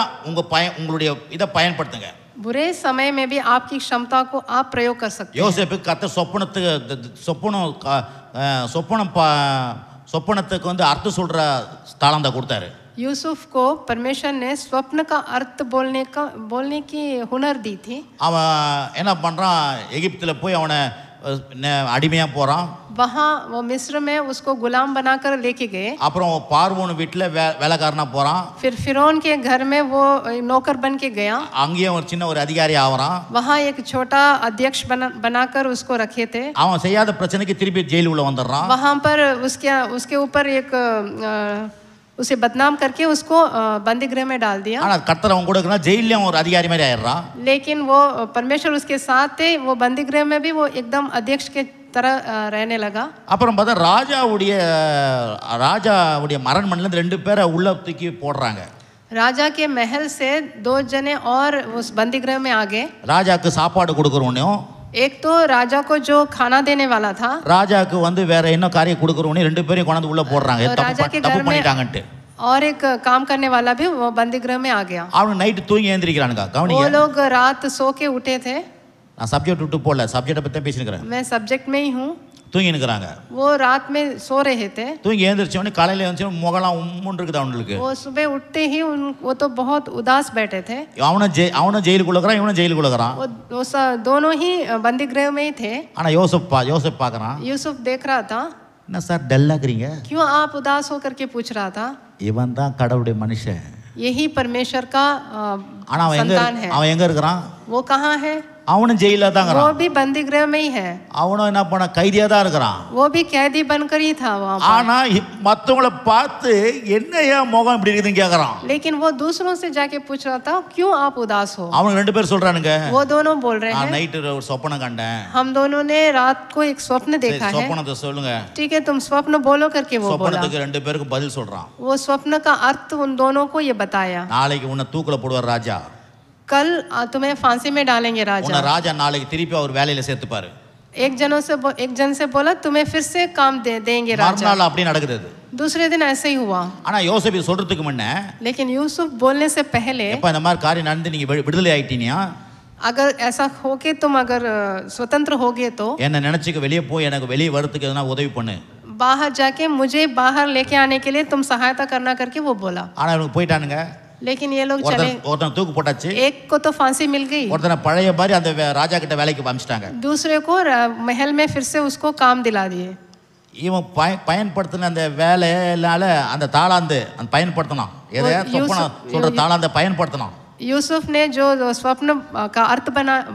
உங்களுடைய இத பயன்படுத்துங்க. बुरे समय में भी आपकी क्षमता को आप प्रयोग कर सकते हैं। யோசேப்பு கர்த்தர் சொப்பனத்துக்கு வந்து அர்த்தம் சொல்ற தாளந்த கொடுத்தாரு. यूसुफ को परमेश्वर ने स्वप्न का अर्थ बोलने की हुनर दी थी। அவன் என்ன பண்றான், எகிப்துல போய் அவனை அடிமையா போறான். वहाँ वो मिस्र में उसको गुलाम बनाकर लेके गए। அப்புறம் பார்வோன் வீட்டுல வேலைக்காரனா போறான். फिर फिरौन के घर में वो नौकर बन के गया। அங்கேயும் ஒரு சின்ன ஒரு அதிகாரி ஆவறான். वहाँ एक छोटा अध्यक्ष बनाकर उसको रखे थे। அவன் செய்யாத பிரச்சனைக்கு திருப்பி ஜெயில் உள்ள வந்துடுறான். वहाँ पर उसके ऊपर एक उसे बदनाम करके उसको बंदी गृह में डाल दिया। ஆனா கர்த்தர் அவன் கூட இருக்கனா ஜெயிலயும் ஒரு அதிகாரி மாதிரி ஆயிடுறான். लेकिन वो परमेश्वर उसके साथ थे। वो बंदी गृह में भी वो एकदम अध्यक्ष के तरह रहने लगा। அப்புறம் பார்த்தா ராஜாவுடைய அரண்மனையில இருந்து 2 பேரை உள்ள தூக்கி போடுறாங்க. राजा के महल से 2 जने और उस बंदी गृह में आ गए। ராஜாக்கு சாப்பாடு கொடுக்கறவனும், एक तो राजा को जो खाना देने वाला था, ராஜாக்கு வந்து வேற என்ன காரியம் கொடுக்கறவனே 2 பேரையும் கொண்டு உள்ள போடுறாங்க. தப்பு பண்ணிட்டாங்கன்னு। और एक काम करने वाला भी वो बंदी गृह में आ गया। அவன் நைட் தூங்கி எழுந்திருக்கானுங்க. கவனிங்க, वो लोग रात सो के उठे थे। நான் சப்ஜெக்ட் விட்டு போல, சப்ஜெக்ட பத்தி பேசிக்கிறேன். मैं सब्जेक्ट में ही हूँ। தூங்கி நிக்கறாங்க. वो रात में सो रहे थे। தூங்கி எழுந்திருச்சவனே காலையில எழுந்திருச்சு முகலாம் உம்முன்னு இருக்குது அவங்களுக்கு. वो सुबह उठते ही वो तो बहुत उदास बैठे थे। அவன ஜெயிலுக்குள்ள இருக்கறான், இவன ஜெயிலுக்குள்ள இருக்கறான். वो दोनों ही बंदी गृह में ही थे। ஆனா யோசேப் பார்க்கறான். यूसुफ देख रहा था। என்ன சார் டல்லா இருக்கீங்க? क्यों आप उदास होकर के पूछ रहा था? இவன் தான் கடவுளுடைய மனுஷன். यही परमेश्वर का संतान है। அவன் எங்க இருக்கறான்? वो कहाँ है? அவனும் ஜெயில தான் இருக்கறான். वो भी बंदी गृह में ही है। அவனும் என்ன பண்ண கைதியா தான் இருக்கறான். वो भी कैदी बनकर ही था वहाँ पर। ஆனா மத்தவங்கள பார்த்து என்னையா முகம் இப்படி இருக்குதுன்னு கேக்குறான். लेकिन वो दूसरों से जाके पूछ रहा था, क्यों आप उदास हो? அவங்க 2 பேர் சொல்றானுங்க, वो दोनों बोल रहे हैं, நைட் ஒரு சொப்பனம் கண்டேன். हम दोनों ने रात को एक स्वप्न देखा है। சொப்பனத்தை சொல்லுங்க. ठीक है, तुम स्वप्न बोलो करके वो बोला। சொப்பனத்துக்கு 2 பேருக்கு பதில் சொல்றான். वो स्वप्न का अर्थ उन दोनों को ये बताया। நாளைக்கு உன்னை தூக்குல போடுவார் ராஜா. कल तुम्हें फांसी में डालेंगे राजा। உன்னை ராஜா நாளைக்கு திருப்பி அவர் வேலையில சேர்த்துப்பாரு. एक जन से बोला, तुम्हें फिर से काम देंगे राजा। மறுநாள் அப்படி நடக்குது. दूसरे दिन ऐसे ही हुआ। ஆனா யோசேப்பு சொல்றதுக்கு முன்ன, लेकिन यूसुफ बोलने से पहले, எப்ப இந்த மாதிரி காரியம் நடந்து நீங்க விடுதலை ஆயிட்டீங்க, अगर ऐसा हो के तुम अगर स्वतंत्र हो गए तो என்ன நினைச்சுக்க வெளியே போய் எனக்கு வெளியே வரதுக்கு எதனா உதவி பண்ணு. बाहर जाके मुझे बाहर लेके आने के लिए तुम सहायता करना करके वो बोला। ஆனா இவங்க போயிட்டானுங்க. लेकिन ये लोग चले, ஒருத்தன் தூக்கு போட்டாச்சு, एक को तो फांसी मिल गई, ஒருத்தனை பழைய மாதிரி அந்த ராஜா கிட்ட வேலைக்கு அனுப்பிச்சிட்டாங்க. दूसरे को महल में फिर से उसको काम दिला दिए. இவன் பயன்படுத்தின அந்த வேலையினால அந்த தாளாந்து அந்த பயன்படுத்தினான், எதை சொப்பன சொல்ற தாளாந்த பயன்படுத்தினான். यूसुफ ने जो स्वप्न का अर्थ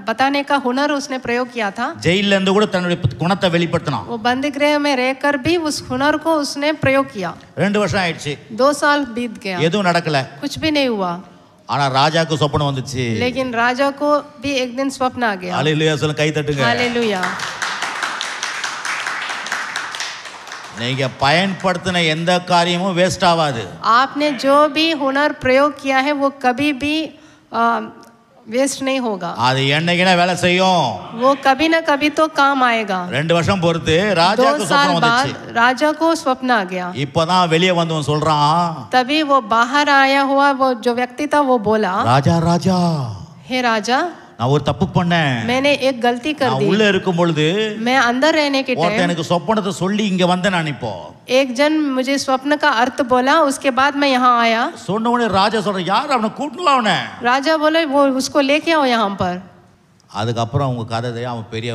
बताने का हुनर उसने प्रयोग किया था. ஜெயில்ல இருந்து கூட தன்னுடைய குணத்தை வெளிப்படுத்தினான். वो बंदी गृह में रहकर भी उस हुनर को उसने प्रयोग किया. 2 வருஷம் ஆயிடுச்சு, 2 साल बीत गया, எதுவும் நடக்கல. कुछ भी नहीं हुआ. ஆனா ராஜாக்கு சொப்பனம் வந்துச்சு. लेकिन राजा को भी एक दिन स्वप्न आ गया. ஹalleluya சொல்லுங்க, கை தட்டுங்க. हालेलुया. நீங்க பயன்படுத்தின எந்த காரியமும் வேஸ்ட் ஆகாது. आपने जो भी हुनर प्रयोग किया है वो कभी भी वेस्ट नहीं होगा. அது என்னைக்குனா வேலை செய்யும். वो कभी ना कभी तो काम आएगा. 2 வருஷம் பொறுத்து ராஜாக்கு 2 साल சொப்பனம் வந்துச்சு. बाद राजा को स्वप्न आ गया. இப்பதான் வெளியே வந்தவன் சொல்றான், तभी वो बाहर आया हुआ वो जो व्यक्ति था वो बोला, ராஜா ராஜா, हे राजा, நான் ஒரு தப்பு பண்ணேன். मैंने एक गलती कर நான் दी. உள்ள இருக்கும் பொழுது मैं अंदर रहने के ஒருத்தன் टाइम எனக்கு சொப்பனத்தை சொல்லி இங்க வந்தேன். நான் இப்போ एक जन मुझे स्वप्न का अर्थ बोला, उसके बाद मैं यहाँ आया. சொன்ன உடனே ராஜா சொல்ற, யார் அவனை கூட்டலாம் அவனை. राजा बोले वो उसको लेके आओ यहाँ पर. அதுக்கப்புறம் அவங்க கதை தெரியும், அவன் பெரிய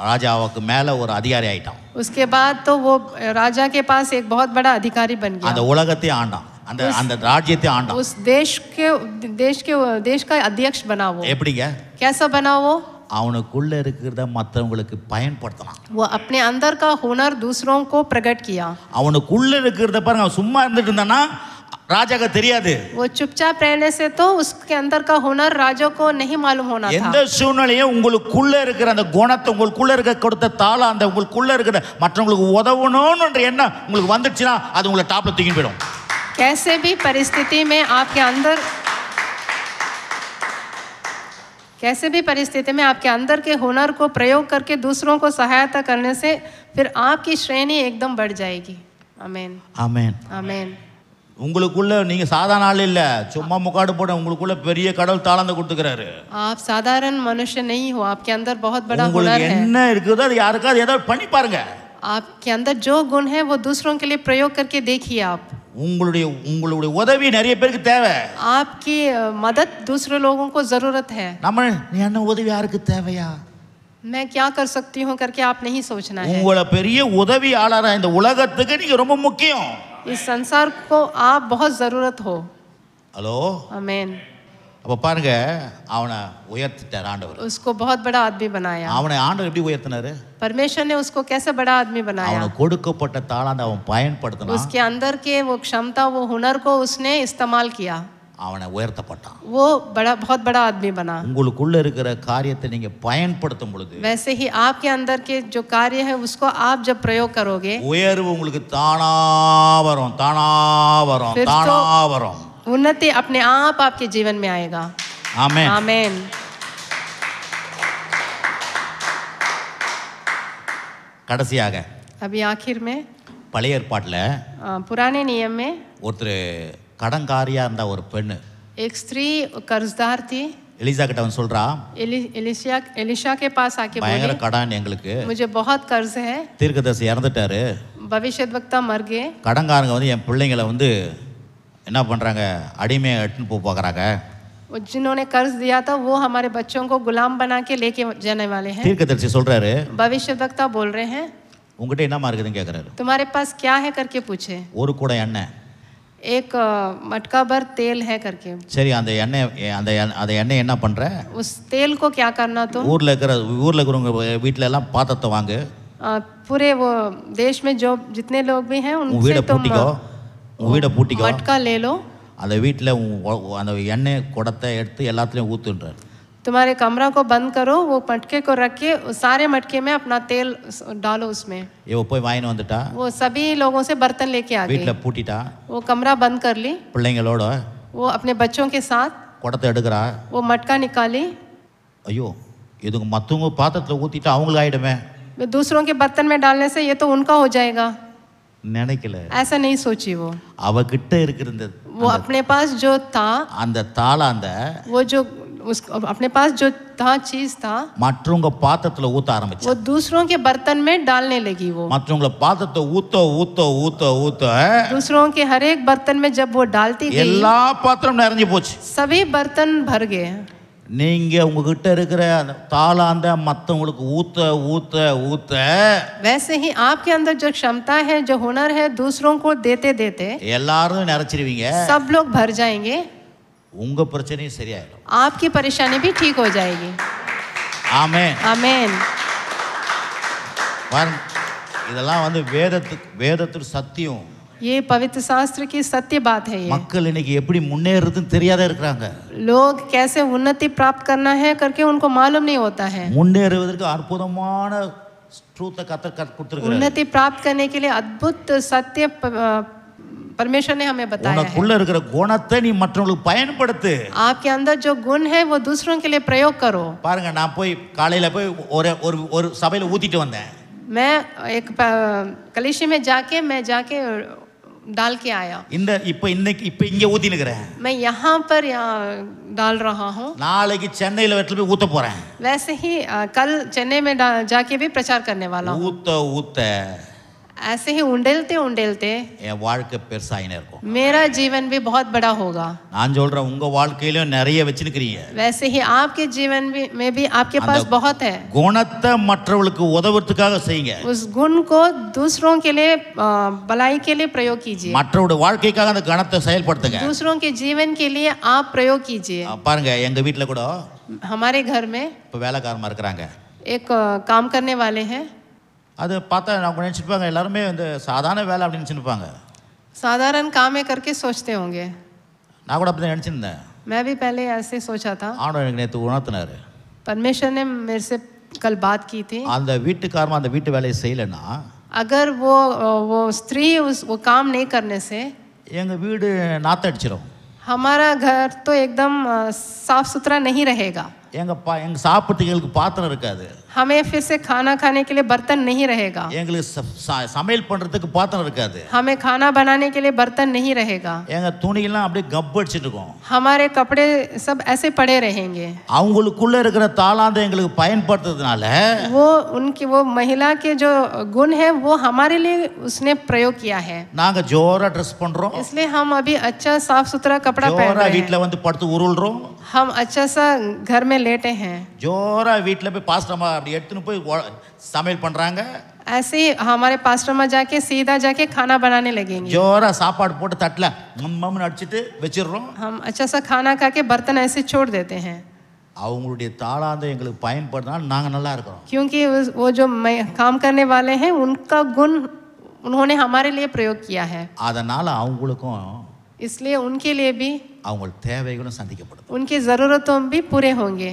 ராஜாவுக்கு மேல ஒரு அதிகாரி ஆயிட்டான். उसके बाद तो वो राजा के पास एक बहुत बड़ा अधिकारी बन அந்த गया. உலகத்தை ஆண்டான், அந்த அந்த ராஜ்யத்தை ஆண்டான். उस देश का अध्यक्ष बना. वो எப்படிங்க? कैसा बना? वो அவனுக்குள்ள இருக்கிறத மற்றவங்களுக்கு பயன்படுத்தலாம். वो अपने अंदर का हुनर दूसरों को प्रकट किया. அவனுக்குள்ள இருக்கிறத பாருங்க, அவன் சும்மா இருந்துட்டு இருந்தானா ராஜாக்கு தெரியாது. वो चुपचाप रहने से तो उसके अंदर का हुनर राजा को नहीं मालूम होना था. எந்த சூழ்நிலையும் உங்களுக்குள்ள இருக்கிற அந்த குணத்தை, உங்களுக்குள்ள இருக்க கொடுத்த தாளம், அந்த உங்களுக்குள்ள இருக்கிற மற்றவங்களுக்கு உதவணும்ன்ற எண்ணம் உங்களுக்கு வந்துச்சுன்னா அது உங்களை டாப்ல தூக்கி போயிடும். कैसे भी परिस्थिति में आपके अंदर के हुनर को प्रयोग करके दूसरों को सहायता करने से फिर आपकी श्रेणी एकदम बढ़ जाएगी. आमीन, ஆமென், आमीन. உங்களுக்குள்ள நீங்க சாதாரண ஆள் இல்ல, சும்மா முக்காடு போட உங்களுக்குள்ள பெரிய கடவுள் தாளந்த கொடுத்துக்கிறாரு. आप साधारण मनुष्य नहीं हो, आपके अंदर बहुत बड़ा हुनर உங்களுக்கு है. என்ன இருக்குதோ அது யாருக்காவது ஏதாவது பண்ணி பாருங்க. आपके अंदर जो गुण है वो दूसरों के लिए प्रयोग करके देखिए. आप உங்களுடைய உதவி நிறைய பேருக்கு தேவை. आपकी मदद दूसरे लोगों को जरूरत है. நம்ம என்ன உதவி யாருக்கு தேவையா? मैं क्या कर सकती हूँ करके आप नहीं सोचना है. உங்கள பெரிய உதவியாளரா இந்த உலகத்துக்கு நீங்க ரொம்ப முக்கியம். इस संसार को आप बहुत जरूरत हो. ஹலோ, आमीन. அப்ப பாருங்க, அவனை உயர்த்திட்டார் ஆண்டவர். उसको बहुत बड़ा आदमी बनाया. அவனை ஆண்டவர் எப்படி உயர்த்தினாரு? परमेश्वर ने उसको कैसे बड़ा आदमी बनाया? அவனுக்கு கொடுக்கப்பட்ட தாளந்த அவன் பயன்படுத்தினான். उसके अंदर के वो क्षमता, वो हुनर को उसने इस्तेमाल किया. அவனை உயர்த்தப்பட்டான். वो बहुत बड़ा आदमी बना. உங்களுக்குள்ள இருக்கிற காரியத்தை நீங்க பயன்படுத்தும் பொழுது वैसे ही आपके अंदर के जो कार्य है उसको आप जब प्रयोग करोगे, உயர்வு உங்களுக்கு தானா வரும், தானா வரும், फिर தானா तो வரும். उन्नति अपने आप आपके जीवन में आएगा. ஆமென். आमीन. கடைசியாக अभी आखिर में பழைய ஏற்பாட்டுல पुराने नियम में ஒருத்தர் கடன்காரியா இருந்த ஒரு பெண்ணு, एक स्त्री कर्जदार थी. எலிசா கிட்ட அவன் சொல்றா, एलिशा के पास आके பயங்கர बोली, கடன் எங்களுக்கு, मुझे बहुत कर्ज है. தீர்க்கதரிசி இறந்துட்டாரு, भविष्यद्वक्ता मर गए. கடன்காரங்க வந்து என் பிள்ளைங்களை வந்து என்ன பண்றாங்க, அடிமையை எடுத்துன்னு போக பார்க்கறாங்க. जिन्होंने कर्ज दिया था वो हमारे बच्चों को गुलाम बना के लेके जाने वाले हैं. தீர்க்கதரிசி சொல்றாரு, भविष्यद्वक्ता बोल रहे हैं, உங்ககிட்ட என்னமா இருக்குதுன்னு கேட்கறாரு. तुम्हारे पास क्या है करके पूछे. ஒரு கூட எண்ணெய். एक मटका भर तेल है करके. சரி, அந்த எண்ணெய் என்ன பண்ற? उस तेल को क्या करना, तो ஊர்ல இருக்கிறவங்க வீட்ல எல்லாம் பாத்திரத்தை வாங்கு, पूरे वो देश में जो जितने लोग भी हैं உன் उनसे வீட तुम பூட்டிக்கோ, मटका ले लो, அந்த வீட்டில் அந்த எண்ணெய் குடத்தை எடுத்து எல்லாத்துலேயும் ஊற்றுன்றார். तुम्हारे कमरा को बंद करो, वो मटके को रख के सारे मटके में अपना तेल डालो उसमें. இவ போய் வாங்கின்னு வந்துட்டா, वो सभी लोगों से बर्तन लेके आ வீட்டில் गई. பூட்டிட்டா, वो कमरा बंद कर ली, பிள்ளைங்களோட वो अपने बच्चों के साथ குடத்தை எடுக்கிறா. वो मटका निकाली. ஐயோ, இதுங்க மற்றவங்க பாத்திரத்தில் ஊற்றிட்டு அவங்களுக்கு ஆகிடுமே दूसरों के बर्तन में डालने से ये तो उनका हो जाएगा, நினைக்கல. ऐसा नहीं सोची. वो அவகிட்ட இருக்கிற अपने पास जो था, அந்த தாளாந்த वो जो उस अपने पास जो था चीज था மற்றவங்க பாத்திரத்துல ஊத்த ஆரம்பிச்சு वो दूसरों के बर्तन में डालने लगी। वो மற்றவங்கள பாத்திரத்தை ஊத்த ஊத்த ஊத்த ஊத்த दूसरों के हर एक बर्तन में जब वो डालती गई எல்லா பாத்திரம் நிறைஞ்சு போச்சு। सभी बर्तन भर गए। நீங்க உங்ககிட்ட இருக்கிற அந்த தாளாந்த மற்றவங்களுக்கு ஊத்த ஊத்த ஊத்த वैसे ही आपके अंदर जो क्षमता है, जो हुनर है, दूसरों को देते देते எல்லாரும் நிறைச்சிருவீங்க। सब लोग भर जाएंगे। உங்க பிரச்சனையும் சரியாயிடும்। आपकी परेशानी भी ठीक हो जाएगी। ஆமென் आमीन। பாருங்க, இதெல்லாம் வந்து வேதத்துக்கு சத்தியம்। ये पवित्र शास्त्र की सत्य बात है। ये மக்கள் இன்னைக்கு எப்படி முன்னேறதுன்னு தெரியாத இருக்கிறாங்க। लोग कैसे उन्नति प्राप्त करना है करके उनको मालूम नहीं होता है। முன்னேறுவதற்கு அற்புதமான ட்ரூத்தை கர்த்தர் கொடுத்திருக்கிறார்। उन्नति प्राप्त करने के लिए अद्भुत सत्य परमेश्वर ने हमें बताया है। உனக்குள்ள இருக்கிற குணத்தை நீ மற்றவங்களுக்கு பயன்படுத்து। आपके अंदर जो गुण है वो दूसरों के लिए प्रयोग करो। பாருங்க, நான் போய் காலையில போய் ஒரு சபையில ஊத்திட்டு வந்தேன்। मैं एक कलीसिया में जाके डाल के आया। இப்ப இங்க ஊத்தி நிக்கிறேன்। मैं यहाँ पर डाल रहा हूँ। நாளைக்கு சென்னையில போய் ஊத்த போறேன்। वैसे ही कल चेन्नई में जाके भी प्रचार करने वाला हूँ। ஊத்த ऐसे ही उंडेलते என் வாழ்க்கை பெருசாயினே இருக்கும்। मेरा जीवन भी बहुत बड़ा होगा। நான் சொல்றேன், உங்க வாழ்க்கையிலும் நிறைய வச்சிருக்கீங்க। वैसे ही आपके जीवन में भी आपके पास बहुत है। குணத்தை மற்றவங்களுக்கு உதவுறதுக்காக செய்யுங்க। उस गुण को दूसरों के लिए भलाई के लिए प्रयोग कीजिए। மற்றவருடைய வாழ்க்கைக்காக அந்த குணத்தை செயல்படுத்துங்க। दूसरों के जीवन के लिए आप प्रयोग कीजिए। பாருங்க, எங்க வீட்ல கூட हमारे घर में இப்ப வேலைக்காரமா இருக்கிறாங்க। एक काम करने वाले हैं। அது பார்த்தா அவங்க நினைச்சிருப்பாங்க எல்லாருமே இந்த சாதாரண வேலை அப்படின்னு நினைச்சிருப்பாங்க। साधारण काम है करके सोचते होंगे। நான் கூட அப்படி நினைச்சிருந்தேன்। मैं भी पहले ऐसे सोचा था। ஆண்டவர் எனக்கு நேத்து உணர்த்தினாரு। परमेश्वर ने मेरे से कल बात की थी। அந்த வீட்டுக்காரமா அந்த வீட்டு வேலையை செய்யலைன்னா अगर वो स्त्री वो काम नहीं करने से எங்க வீடு நாத்தடிச்சிடும்। हमारा घर तो एकदम साफ सुथरा नहीं रहेगा। எங்க சாப்பிட்டுகளுக்கு பாத்திரம் இருக்காது। हमें फिर से खाना खाने के लिए बर्तन नहीं रहेगा। எங்களுக்கு சமையல் பண்றதுக்கு பாத்திரம் இருக்காது। हमें खाना बनाने के लिए बर्तन नहीं रहेगा। எங்க துணியெல்லாம் அப்படியே கப்படிச்சிட்டு இருக்கும்। हमारे कपड़े सब ऐसे पड़े रहेंगे। அவங்களுக்குள்ள இருக்கிற தாளாந்தை எங்களுக்கு பயன்படுத்துறதுனால वो महिला के जो गुण है वो हमारे लिए उसने प्रयोग किया है। நாங்க ஜோரா ட்ரெஸ் பண்றோம்। इसलिए हम अभी अच्छा साफ सुथरा कपड़ा पहन ஜோரா रहे हैं। வீட்ல வந்து படுத்து உருள்றோம்। हम अच्छा सा घर में लेटे हैं। ஜோரா வீட்ல போய் பாஸ்டர்மா அப்படி எடுத்துன்னு போய் சமையல் பண்றாங்க। ऐसे ही हमारे पास्टर में सीधा जाके खाना बनाने लगेंगे। ஜோரா சாப்பாடு போட்டு தட்டல மம்மன்னு அடிச்சிட்டு வெச்சிடுறோம்। हम अच्छा सा खाना खा के बर्तन ऐसे छोड़ देते हैं। அவங்களுடைய தாளாந்தை எங்களுக்கு பயன்படுத்தினால நாங்க நல்லா இருக்கோம்। क्योंकि वो जो काम करने वाले हैं उनका गुण उन्होंने हमारे लिए प्रयोग किया है। அதனால அவங்களுக்கும் इसलिए उनके लिए भी அவங்க தேவைகளும் சந்திக்கப்படும்। उनकी ज़रूरतों भी पूरे होंगे।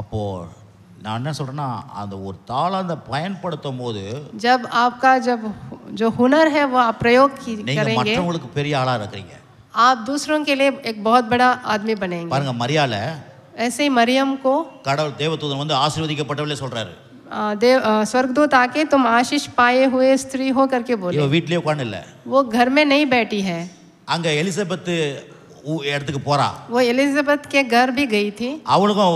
அப்போ நான் என்ன சொல்றேன்னா, அந்த ஒரு தாளாந்தை பயன்படுத்தும் போது जब आपका जो हुनर है वो आप प्रयोग நீங்க करेंगे, மற்றவங்களுக்கு பெரிய ஆளா இருக்கீங்க। आप दूसरों के लिए एक बहुत बड़ा आदमी बनेंगे। பாருங்க, மரியால ऐसे ही मरियम को கடவுள் தேவதூதன் வந்து ஆசீர்வதிக்கப்பட்டவளே சொல்றாரு। स्वर्गदूत आके तुम आशीष पाए हुए स्त्री हो करके बोले। இவ வீட்லயே உட்கார்ந்து இல்ல, वो घर में नहीं बैठी है। அங்க எலிசபெத் இடத்துக்கு போறா। वो एलिजाबेथ के घर भी गई थी। அவளுக்கும்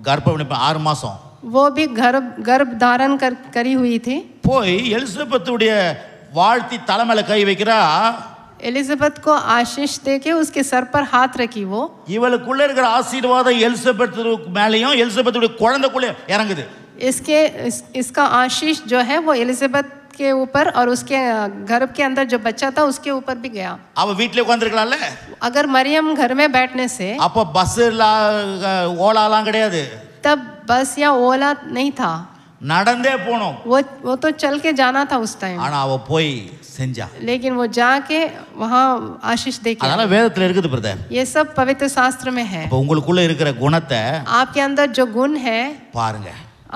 கர்ப்பம் 6 மாசம்। वो भी गर्भ धारण करी हुई थी। போய் எலிசபெத்துடைய வாழ்த்தி தலைமையில கை வைக்கிறா। एलिजाबेथ को आशीष देके उसके सर पर हाथ रखी। वो இவளுக்குள்ள இருக்கிற ஆசீர்வாதம் எலிசபெத் மேலயும் எலிசபெத்துடைய குழந்தைக்குள்ள இறங்குது। इसका आशीष जो है वो एलिजाबेथ के ऊपर और उसके गर्भ के अंदर जो बच्चा था उसके ऊपर भी गया। அவ வீட்லயே உட்கார்ந்திருக்கலாம்ல। अगर मरियम घर में बैठने से அப்ப பஸ் ஓலாலாம் கிடையாது। तब बस या ओला नहीं था, நடந்தே போணும்। वो तो चल के जाना था उस टाइम। ஆனா அவ போய் செஞ்சா। लेकिन वो जाके वहाँ आशीष देके। அதனால வேதத்துல இருக்குது பிரதர்। ये सब पवित्र शास्त्र में है। அப்ப உங்களுக்குள்ள இருக்கிற குணத்தை आपके अंदर जो गुण है பாருங்க,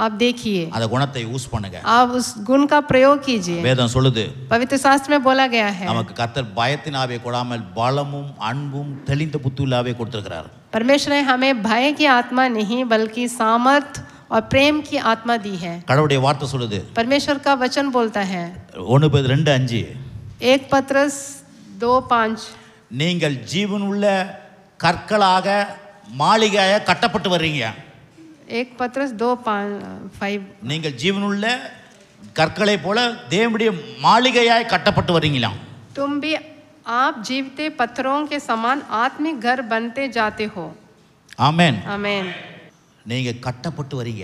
आप देखिए, அந்த குணத்தை யூஸ் பண்ணுங்க। आप उस गुण का प्रयोग कीजिए। வேதம் சொல்லுது, पवित्र शास्त्र में बोला गया है நமக்கு கர்த்தர் பயத்தின் ஆவியை கொடாமல் பலமும் அன்பும் தெளிந்த புத்தியுள்ள ஆவியை கொடுத்திருக்கிறார்। परमेश्वर ने हमें भय की आत्मा नहीं बल्कि सामर्थ और प्रेम की आत्मा दी है। கடவுளுடைய வார்த்தை சொல்லுது, परमेश्वर का वचन बोलता है 1 Peter 2:5, 1 पत्रस 2:5, நீங்கள் ஜீவனுள்ள கற்களாக மாளிகையாக கட்டப்பட்டு வர்றீங்க. 1 पत्रस 2:5 நீங்கள் ஜீவனுள்ள கற்களை போல தேவனுடைய மாளிகையாய் கட்டப்பட்டு வர்றீங்களாம். तुम भी आप जीवते पत्थरों के समान आत्मिक घर बनते जाते हो. ஆமென். आमेन. நீங்க கட்டப்பட்டு வரீங்க.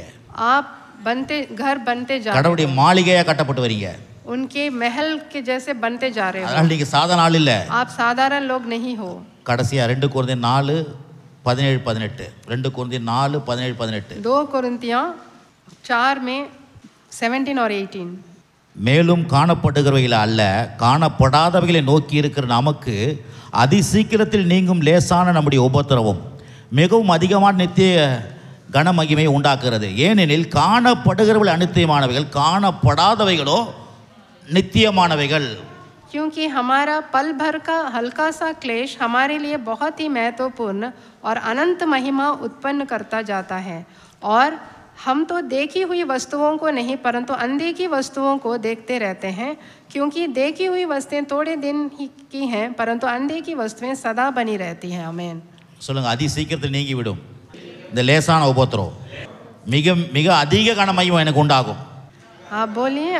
आप बनते घर बनते जा रहे கடவுளுடைய மாளிகையா கட்டப்பட்டு வரீங்க. उनके महल के जैसे बनते जा रहे हो. அதனால நீங்க சாதாரண ஆள் இல்ல. आप साधारण लोग नहीं हो. கடைசியா 2 கொரிந்தியர் 4:17-18 2 கொரிந்தியர் 4:17-18 2 कोरिन्थियों 4 में 17 और 18 மேலும் காணப்படுகிறவைகளை அல்ல காணப்படாதவைகளை நோக்கி இருக்கிற நமக்கு அதிசீக்கிரத்தில் நீங்கும் லேசான நம்முடைய உபத்திரவம் மிகவும் அதிகமான நித்திய கனமகிமை உண்டாக்குகிறது. ஏனெனில் காணப்படுகிறவர்கள் அநித்தியமானவைகள் காணப்படாதவைகளோ நித்தியமானவைகள். क्योंकि हमारा पल भर का हल्का सा क्लेश हमारे लिए बहुत ही महत्वपूर्ण और अनंत महिमा उत्पन्न करता जाता है. और हम तो देखी हुई वस्तुओं को नहीं परंतु अनदेखी वस्तुओं को देखते रहते हैं. क्योंकि देखी हुई वस्तुएं थोड़े दिन ही की हैं परंतु अनदेखी वस्तुएं सदा बनी रहती हैं. आमीन. சொல்லுங்க, அதி சீக்கிரத்தில் நீங்கி விடும் இந்த லேசான உபத்திரம். மிக மிக அதிக கனமகிமை எனக்கு உண்டாகும். आप बोलिए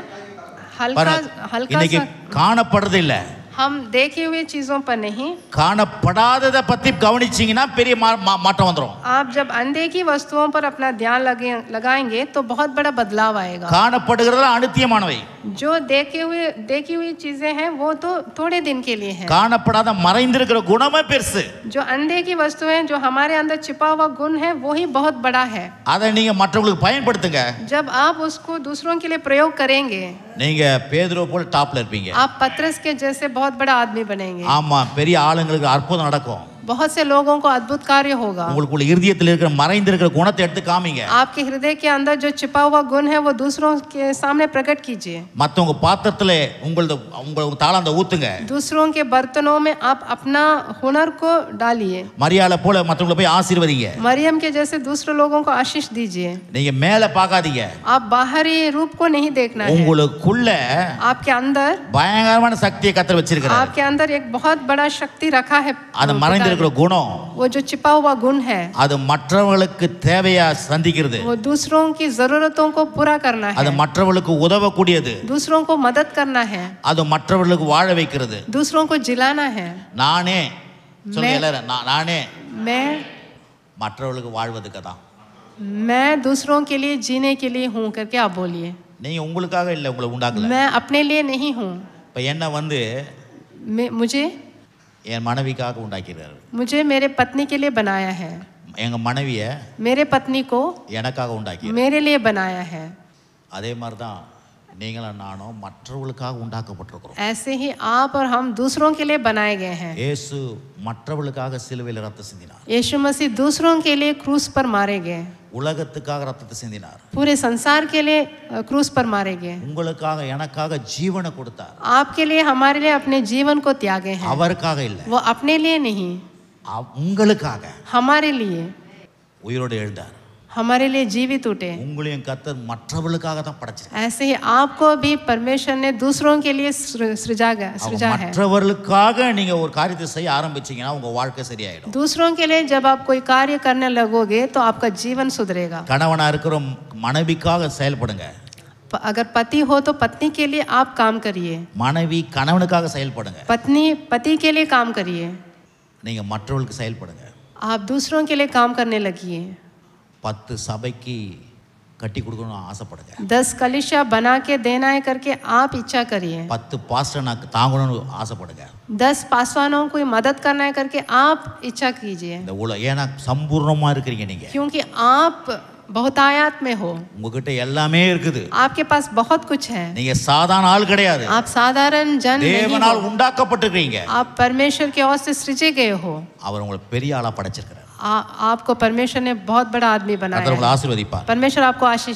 हल्का हल्का இன்னைக்கு सा. காணப்படுறது இல்ல, हम देखे हुए चीजों पर नहीं, காணப்படாததை பத்தி கவனிச்சீங்கன்னா பெரிய மாற்றம் வந்துடும். आप जब अनदेखी वस्तुओं पर अपना ध्यान लगाएंगे तो बहुत बड़ा बदलाव आएगा. காணப்படுகிறதுல அநித்தியமானவை. जो देखी हुई चीजें हैं वो तो थोड़े दिन के लिए हैं. காணப்படாத மறைந்திருக்கிற குணமே பெருசு. जो अनदेखी वस्तुएं जो हमारे अंदर छिपा हुआ गुण है वो ही बहुत बड़ा है. அதை நீங்க மற்றவங்களுக்கு பயன்படுத்துங்க. जब आप उसको दूसरों के लिए प्रयोग करेंगे நீங்க பேதுரு போல டாப்ல இருப்பீங்க. आप पतरस के जैसे बहुत बड़ा आदमी बनेंगे. ஆமா, பெரிய ஆளுங்களுக்கு அற்புதம் நடக்கும். बहुत से लोगों को अद्भुत कार्य होगा. உங்களுக்குள்ள இருதயத்தில் இருக்கிற மறைந்திருக்கிற குணத்தை எடுத்து காமிங்க. आपके हृदय के अंदर जो छिपा हुआ गुण है वो दूसरों के सामने प्रकट कीजिए. மத்தவங்க பாத்திரத்துல உங்களது தாளந்த ஊத்துங்க. दूसरों के बर्तनों में आप अपना हुनर को डालिए. மரியாதை போல மத்தவங்களை போய் ஆசீர்வதிங்க. मरियम के जैसे दूसरे लोगों को आशीष दीजिए. நீங்க மேல பார்க்காதீங்க. आप बाहरी रूप को नहीं देखना है. உங்களுக்குள்ள आपके अंदर பயங்கரமான சக்தியை கர்த்தர் வச்சிருக்கிறார். आपके अंदर एक बहुत बड़ा शक्ति रखा है. அது மறைந்திருக்கிற குணம், वो जो छिपा हुआ गुण है அது மற்றவங்களுக்கு தேவையா சந்திக்கிறது. वो दूसरों की जरूरतों को पूरा करना है. அது மற்றவங்களுக்கு உதவக்கூடியது. दूसरों को मदद करना है. அது மற்றவர்களுக்கு வாழ வைக்கிறது. दूसरों को जिलाना है. நானே சொல்லுங்க, நானே मैं மற்றவர்களுக்கு வாழ்வதுக்கு தான். मैं दूसरों के लिए जीने के लिए हूँ करके आप बोलिए. நீங்க உங்களுக்காக இல்ல, உங்களை உண்டாக்கல. मैं अपने लिए नहीं हूँ. இப்ப என்ன मुझे என் மனைவிக்காக உண்டாக்கிறாரு. मुझे मेरे पत्नी के लिए बनाया है. எங்க மனைவிய मेरे पत्नी को எனக்காக உண்டாக்கி मेरे लिए बनाया है. அதே மாதிரி தான் நீங்களும் நானும் மற்றவர்களுக்காக உண்டாக்கப்பட்டிருக்கிறோம். ऐसे ही आप और हम दूसरों के लिए बनाए गए हैं. இயேசு மற்றவர்களுக்காக சிலுவையில் ரத்தம் சிந்தினார். यीशु मसीह दूसरों के लिए क्रूस पर मारे गए. உலகத்துக்காக ரத்தத்தை சிந்தினார். पूरे संसार के लिए क्रूस पर मारे गए. உங்களுக்காக எனக்காக ஜீவனை கொடுத்தார். आपके लिए हमारे लिए अपने जीवन को त्यागे हैं. அவருக்காக இல்ல, वो अपने लिए नहीं, உங்களுக்காக हमारे लिए உயிரோடு எழுந்தார். हमारे लिए जीवित उठे. உங்களையும் கர்த்தர் மற்றவர்களுக்காக தான் படைச்சார். ऐसे ही आपको भी परमेश्वर ने दूसरों के लिए सृजा है. மற்றவர்களுக்காக நீங்க ஒரு காரியத்தை செய்ய ஆரம்பிச்சீங்கன்னா உங்க வாழ்க்கை சரியாயிடும். दूसरों के लिए जब आप कोई कार्य करने लगोगे तो आपका जीवन सुधरेगा. கணவனா இருக்கிற மனைவிக்காக செயல்படுங்க. अगर पति हो तो पत्नी के लिए आप काम करिए. மனைவி கணவனுக்காக செயல்படுங்க. पत्नी पति के लिए काम करिए. நீங்க மற்றவர்களுக்கு செயல்படுங்க. आप दूसरों के लिए काम करने लगिए. 10 சபைக்கு கட்டி கொடுக்கணும்னு ஆசைப்படுங்க. 10 कलीसिया बना के देना है करके आप इच्छा करिए. 10 பாஸ்டர் நான் தாங்கணும்னு ஆசைப்படுங்க. 10 पासवानों को मदद करना है करके आप इच्छा कीजिए. இந்த ஏன்னா சம்பூர்ணமா இருக்கிறீங்க நீங்க. क्योंकि आप बहुतायत में हो. உங்ககிட்ட எல்லாமே இருக்குது. आपके पास बहुत कुछ है. நீங்க சாதாரண ஆள் கிடையாது. आप साधारण जन नहीं தேவனால் हो. உண்டாக்கப்பட்டிருக்கீங்க. आप परमेश्वर की ओर से सृजे गए हो. அவர் உங்களை பெரிய ஆளா படைச்சிருக்கிறார். आपको परमेश्वर ने बहुत बड़ा आदमी बनाया கர்த்தர் உங்களை है. ஆசீர்வதிப்பார். परमेश्वर आपको आशीष